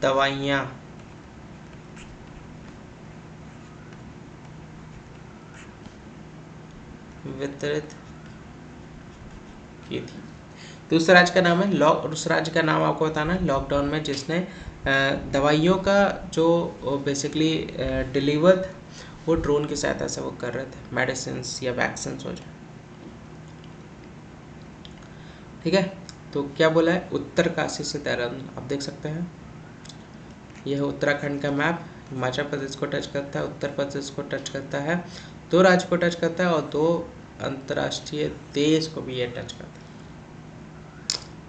दवाइयाँ वितरित की थी। दूसरा राज्य का नाम है दूसरा राज्य का नाम आपको बताना है लॉकडाउन में जिसने दवाइयों का जो बेसिकली डिलीवर वो ड्रोन की सहायता से वो कर रहे थे, मेडिसिन या वैक्सीन हो जाए। ठीक है, तो क्या बोला है, उत्तरकाशी से देहरादून। आप देख सकते हैं यह है उत्तराखंड का मैप। हिमाचल प्रदेश को टच करता है, उत्तर प्रदेश को टच करता है, 2 राज्य को टच करता है और 2 अंतर्राष्ट्रीय देश को भी यह टच करता है।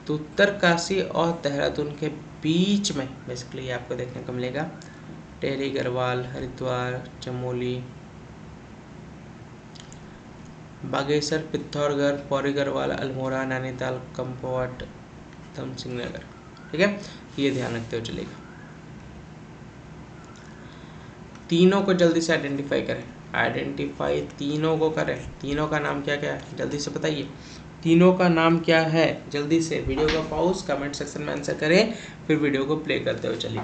तो उत्तरकाशी और देहरादून के बीच में बेसिकली आपको देखने को मिलेगा टेहरी गढ़वाल, हरिद्वार, चमोली, बागेश्वर, पिथौरागढ़, पौड़ी गढ़वाल, अल्मोड़ा, नैनीताल, कंपवाट, धमसिंह नगर। ठीक है, ये ध्यान रखते हुए चलेगा। तीनों को जल्दी से आइडेंटिफाई करें, आइडेंटिफाई तीनों को करें। तीनों का नाम क्या क्या है जल्दी से बताइए, तीनों का नाम क्या है जल्दी से। वीडियो का पॉज कमेंट सेक्शन में आंसर करें, फिर वीडियो को प्ले करते हुए चलिए।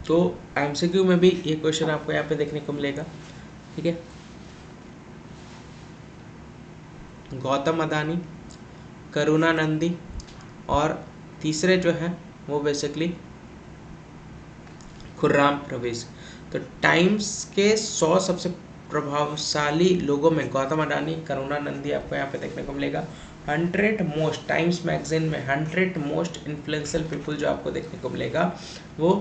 तो एमसीक्यू में भी ये क्वेश्चन आपको यहाँ पे देखने को मिलेगा। ठीक है, गौतम अदानी, करुणा नंदी और तीसरे जो हैं वो बेसिकली खुर्राम परवेज। तो टाइम्स के 100 सबसे प्रभावशाली लोगों में गौतम अडानी, करुणा नंदी आपको यहाँ पे देखने को मिलेगा। 100 मोस्ट टाइम्स मैगजीन में 100 मोस्ट इन्फ्लुएंशियल पीपल जो आपको देखने को मिलेगा वो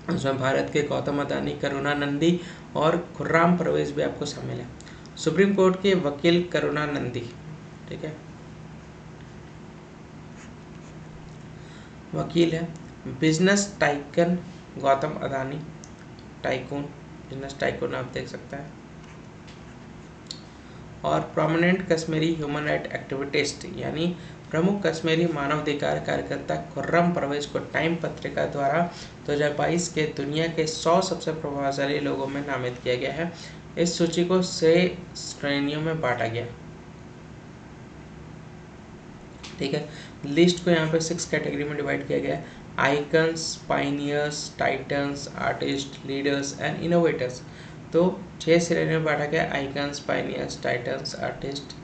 उसमें भारत के गौतम अदानी, करुणा नंदी और खुर्राम परवेज भी आपको शामिल है। सुप्रीम कोर्ट के वकील करुणा नंदी, ठीक है, वकील है। Business tycoon Gautam Adani, tycoon, business tycoon आप देख सकते हैं। और प्रोमिनेंट कश्मीरी ह्यूमन राइट एक्टिविटिस्ट यानी प्रमुख कश्मीरी मानवाधिकार कार्यकर्ता खुर्रम परवेज को टाइम पत्रिका द्वारा 2022 के दुनिया के 100 सबसे प्रभावशाली लोगों में नामित किया गया है। इस सूची को 6 श्रेणियों में बांटा गया। ठीक है, लिस्ट को यहाँ पे 6 कैटेगरी में डिवाइड किया गया है। Icons, pioneers, titans, artist, leaders and innovators. तो 6 श्रेणी में बांटा गया, icons, pioneers, titans, artist,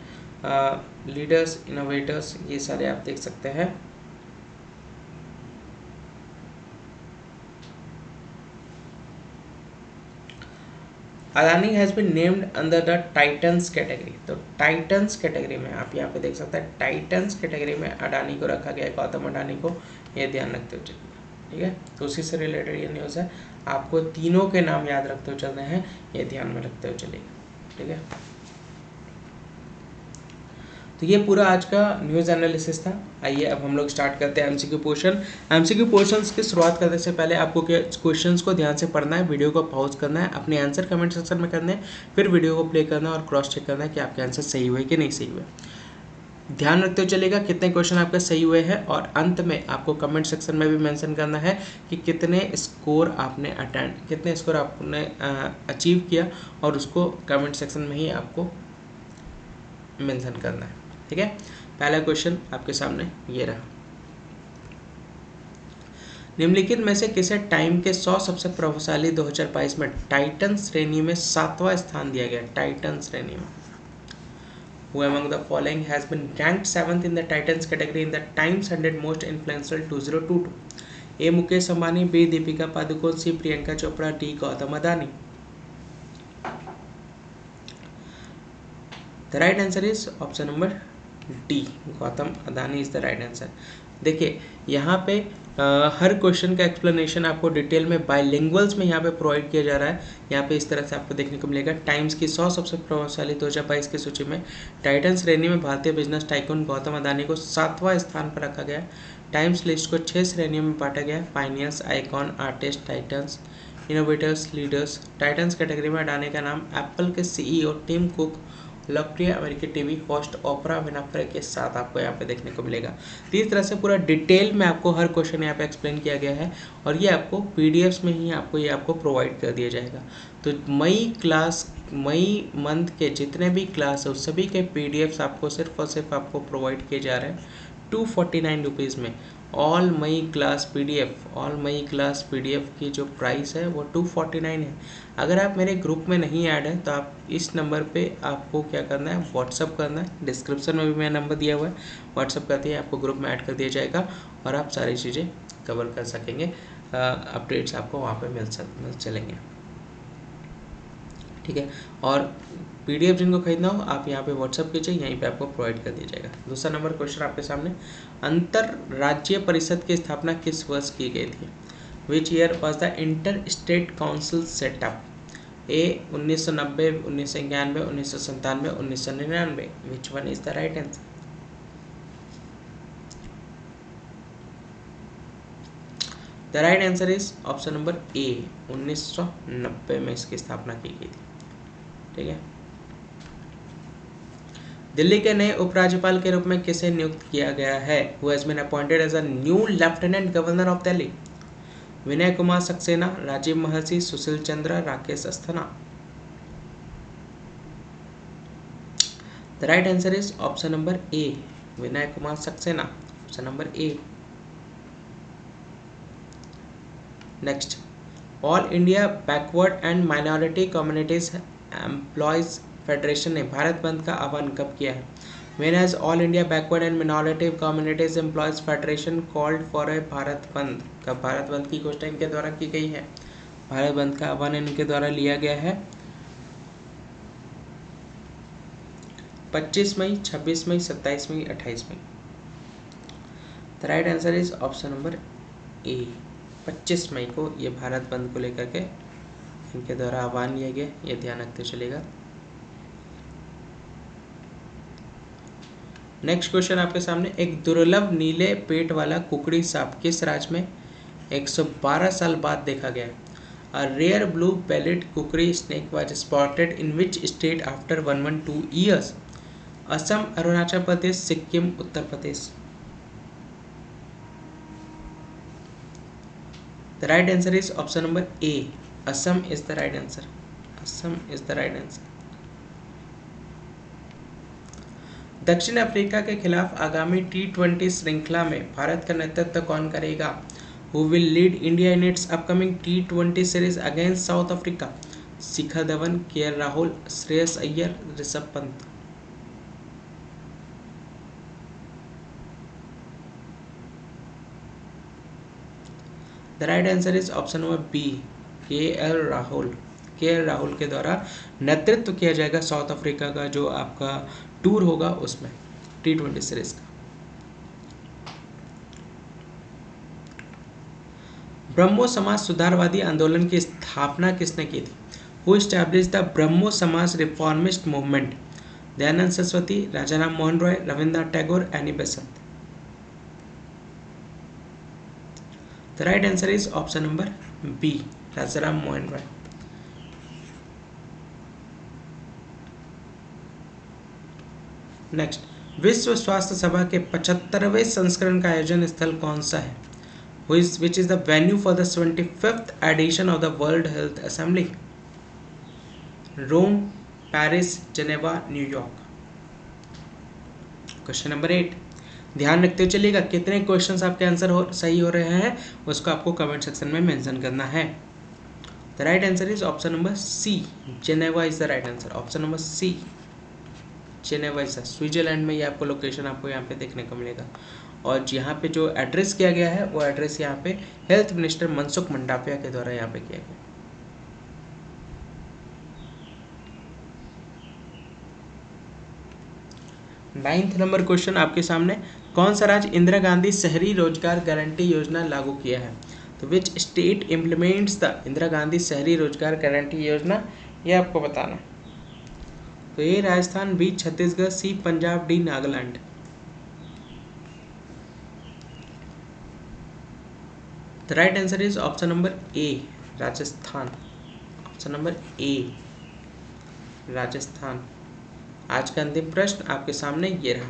leaders, innovators, ये सारे आप देख सकते हैं। Adani has been named under the titans category. तो टाइटन्स कैटेगरी में आप यहाँ पे देख सकते हैं, टाइटन्स कैटेगरी में अडानी को रखा गया है, गौतम अडानी को, ये ध्यान रखते हुए चलिए। ठीक है, तो उसी से रिलेटेड ये न्यूज़ है, आपको तीनों के नाम याद रखते हुए चलने हैं, ये ध्यान में रखते हुए चलिएगा। ठीक है, तो ये पूरा आज का न्यूज़ एनालिसिस था। आइए अब हम लोग स्टार्ट करते हैं एमसीक्यू पोर्शन। एमसीक्यू पोर्शंस की शुरुआत करने से पहले आपको क्वेश्चंस को ध्यान से पढ़ना है, वीडियो को पॉज करना है, अपने आंसर कमेंट सेक्शन में करने हैं, फिर वीडियो को प्ले करना है और क्रॉस चेक करना है कि आपके आंसर सही हुए कि नहीं सही हुए। ध्यान रखते हुए चलेगा कितने क्वेश्चन आपके सही हुए हैं, और अंत में आपको कमेंट सेक्शन में भी मेंशन करना है कि कितने स्कोर आपने अचीव किया, और उसको कमेंट सेक्शन में ही आपको मेंशन करना है। ठीक है, पहला क्वेश्चन आपके सामने ये रहा, निम्नलिखित में से किसे टाइम के 100 सबसे प्रभावशाली 2022 में टाइटन श्रेणी में 7वां स्थान दिया गया। टाइटन श्रेणी में Who among the following has been ranked 7th in the Titans category in the Times 100 Most Influential 2022? A. Mukesh Ambani, B. Deepika Padukone, C. Priyanka Chopra, D. Gautam Adani. The right answer is option number D, Gautam Adani is the right answer. देखिए यहाँ पे हर question का explanation आपको detail में बाइलिंगुअल्स में यहाँ पे provide किया जा रहा है। यहाँ पे इस तरह से आपको देखने को मिलेगा। टाइम्स की 100 सबसे प्रभावशाली 2022 की सूची में टाइटन श्रेणी में भारतीय बिजनेस टाइकून गौतम अदानी को 7वां स्थान पर रखा गया। टाइम्स लिस्ट को 6 श्रेणियों में बांटा गया। Pioneers, icon, artist, titans, innovators, leaders. Titans category में अडानी का नाम एप्पल के सीईओ टिम कुक, लोकप्रिय अमेरिकी टीवी होस्ट ओपरा विनफ्रे के साथ आपको यहाँ पे देखने को मिलेगा। तो इस तरह से पूरा डिटेल में आपको हर क्वेश्चन यहाँ पे एक्सप्लेन किया गया है और ये आपको पीडीएफ्स में ही आपको प्रोवाइड कर दिया जाएगा। तो मई मंथ के जितने भी क्लास है उस सभी के पीडीएफ्स आपको सिर्फ और सिर्फ आपको प्रोवाइड किए जा रहे हैं 249 रुपीज़ में। ऑल मई क्लास पीडीएफ की जो प्राइस है वो 249 है। अगर आप मेरे ग्रुप में नहीं ऐड है तो आप इस नंबर पे आपको क्या करना है, व्हाट्सअप करना है। डिस्क्रिप्शन में भी मेरा नंबर दिया हुआ है, व्हाट्सअप करते ही आपको ग्रुप में ऐड कर दिया जाएगा और आप सारी चीज़ें कवर कर सकेंगे। अपडेट्स आपको वहाँ पे मिल चलेंगे, ठीक है। और पीडीएफ जिनको खरीदना हो आप यहाँ पे व्हाट्सअप कीजिए, यहीं पे आपको प्रोवाइड कर दिया जाएगा। दूसरा नंबर क्वेश्चन आपके सामने, अंतरराज्यीय परिषद की स्थापना किस वर्ष की गई थी? Which year was the inter state council setup? A 1990, 1991, 1997, 1999। Which one is the right answer? The right answer is option number ए, 1990 में इसकी स्थापना की गई थी, ठीक है। दिल्ली के नए उपराज्यपाल के रूप में किसे नियुक्त किया गया है? Who has been appointed as a new lieutenant governor of Delhi? Vinay Kumar Saxena, Rajiv Mehrishi, Sushil Chandra, Rakesh Asthana. The right answer is option number A, Vinay Kumar Saxena, option number A. Next, all India backward and minority communities employees federation ने भारत बंद का आह्वान कब किया है? When has All India Backward and Minority Communities Employees Federation called for a Bharat बंद? कब भारत बंद की घोषणा इनके द्वारा की गई है? भारत बंद का आह्वान इनके द्वारा लिया गया है 25 मई, 26 मई, 27 मई, 28 मई। The right answer is option number A, 25 मई को ये भारत बंद को लेकर के इनके द्वारा आह्वान लिया गया, ये ध्यान रखते चलेगा। नेक्स्ट क्वेश्चन आपके सामने, एक दुर्लभ नीले पेट वाला कुकड़ी सांप किस राज्य में 112 साल बाद देखा गया? A rare blue bellied kukri snake was spotted in which state after 112 years? Assam, Arunachal Pradesh, Sikkim, Uttar Pradesh. The right answer is option number A, Assam is the right answer, Assam is the right answer. दक्षिण अफ्रीका के खिलाफ आगामी T20 श्रृंखला में भारत का नेतृत्व कौन करेगा? Who will lead India in its upcoming T20 series against South Africa? Shikhar Dhawan, K Rahul, Shreyas Iyer, Rishabh Pant. The right answer is option number B, K Rahul के द्वारा नेतृत्व किया जाएगा साउथ अफ्रीका का जो आपका टूर होगा उसमें T20 सीरीज का। ब्रह्मो समाज सुधारवादी आंदोलन की स्थापना किसने की थी? Who established the Brahmo Samaj reformist movement? Dayanand Saraswati, Raja Ram Mohan Roy, Rabindranath Tagore, Annie Besant. The right answer is option number B, Raja Ram Mohan Roy. Next, विश्व स्वास्थ्य सभा के 75वें संस्करण का आयोजन स्थल कौन सा है? Which is the venue for the 75th edition of the World Health Assembly? Rome, Paris, Geneva, New York. Question number 8, ध्यान रखते चलिएगा कितने क्वेश्चंस आपके आंसर सही हो रहे हैं उसको आपको कमेंट सेक्शन में मेंशन करना है। The right answer is option number C, Geneva is the right answer, option number C, Geneva is Switzerland में ये आपको लोकेशन आपको यहाँ पे देखने को मिलेगा। और यहाँ पे जो एड्रेस किया गया है वो एड्रेस यहाँ पे हेल्थ मिनिस्टर मनसुख मंडाविया के द्वारा यहाँ पे किया गया। 9th नंबर क्वेश्चन आपके सामने, कौन सा राज्य इंदिरा गांधी शहरी रोजगार गारंटी योजना लागू किया है? तो which state implements the Indira Gandhi Shahari Rozgar guarantee Yojana, ये आपको बताना। तो A Rajasthan, B Chhattisgarh, C Punjab, D Nagaland. The right answer is option number A, Rajasthan. Option number A, Rajasthan. आज का अंतिम प्रश्न आपके सामने ये रहा।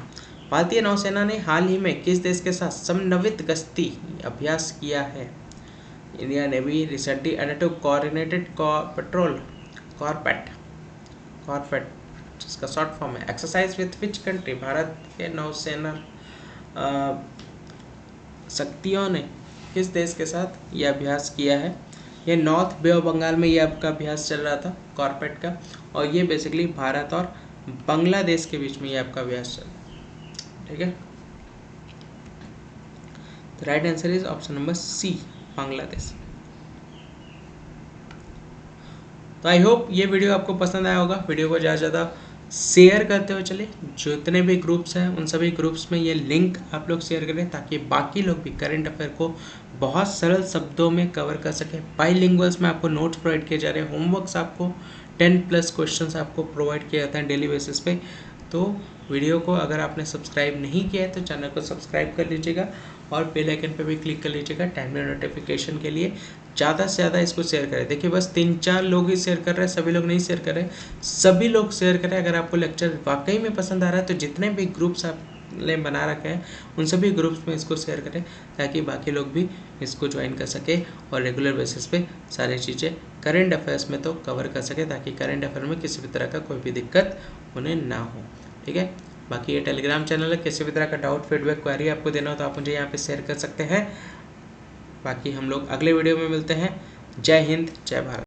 भारतीय नौसेना ने हाल ही में किस देश के साथ समन्वित गश्ती अभ्यास किया है? India navy recently undertook coordinated patrol CORPAT जिसका शॉर्ट फॉर्म है, exercise with which country? Bharat के नौसेना शक्तियों ने किस देश के साथ ये अभ्यास किया है? ये नॉर्थ बे ऑफ बंगाल में ये आपका अभ्यास चल रहा था कॉर्पेट का, और ये बेसिकली भारत और बांग्लादेश के बीच में ये आपका अभ्यास चल रहा है। ठीक है, तो right answer is option number C, Bangladesh. तो आई होप ये वीडियो आपको पसंद आया होगा। वीडियो को ज़्यादा से ज़्यादा शेयर करते हुए चले, जितने भी ग्रुप्स हैं उन सभी ग्रुप्स में ये लिंक आप लोग शेयर करें, ताकि बाकी लोग भी करंट अफेयर को बहुत सरल शब्दों में कवर कर सकें। बाइलिंगुअल्स में आपको नोट्स प्रोवाइड किए जा रहे हैं, होमवर्क्स आपको 10+ क्वेश्चंस आपको प्रोवाइड किए जाते हैं डेली बेसिस पे। तो वीडियो को अगर आपने सब्सक्राइब नहीं किया है तो चैनल को सब्सक्राइब कर लीजिएगा और बेल आइकन पे भी क्लिक कर लीजिएगा टाइमली नोटिफिकेशन के लिए। ज़्यादा से ज़्यादा इसको शेयर करें। देखिए बस 3-4 लोग ही शेयर कर रहे हैं, सभी लोग नहीं शेयर कर रहे, सभी लोग शेयर करें। अगर आपको लेक्चर वाकई में पसंद आ रहा है तो जितने भी ग्रुप्स आपने बना रखे हैं उन सभी ग्रुप्स में इसको शेयर करें, ताकि बाकी लोग भी इसको ज्वाइन कर सके और रेगुलर बेसिस पे सारी चीज़ें करंट अफेयर्स में तो कवर कर सके, ताकि करंट अफेयर में किसी भी तरह का कोई भी दिक्कत उन्हें ना हो। ठीक है, बाकी ये टेलीग्राम चैनल है, किसी भी तरह का डाउट फीडबैक क्वेरी आपको देना हो तो आप मुझे यहाँ पे शेयर कर सकते हैं। बाकी हम लोग अगले वीडियो में मिलते हैं। जय हिंद, जय भारत।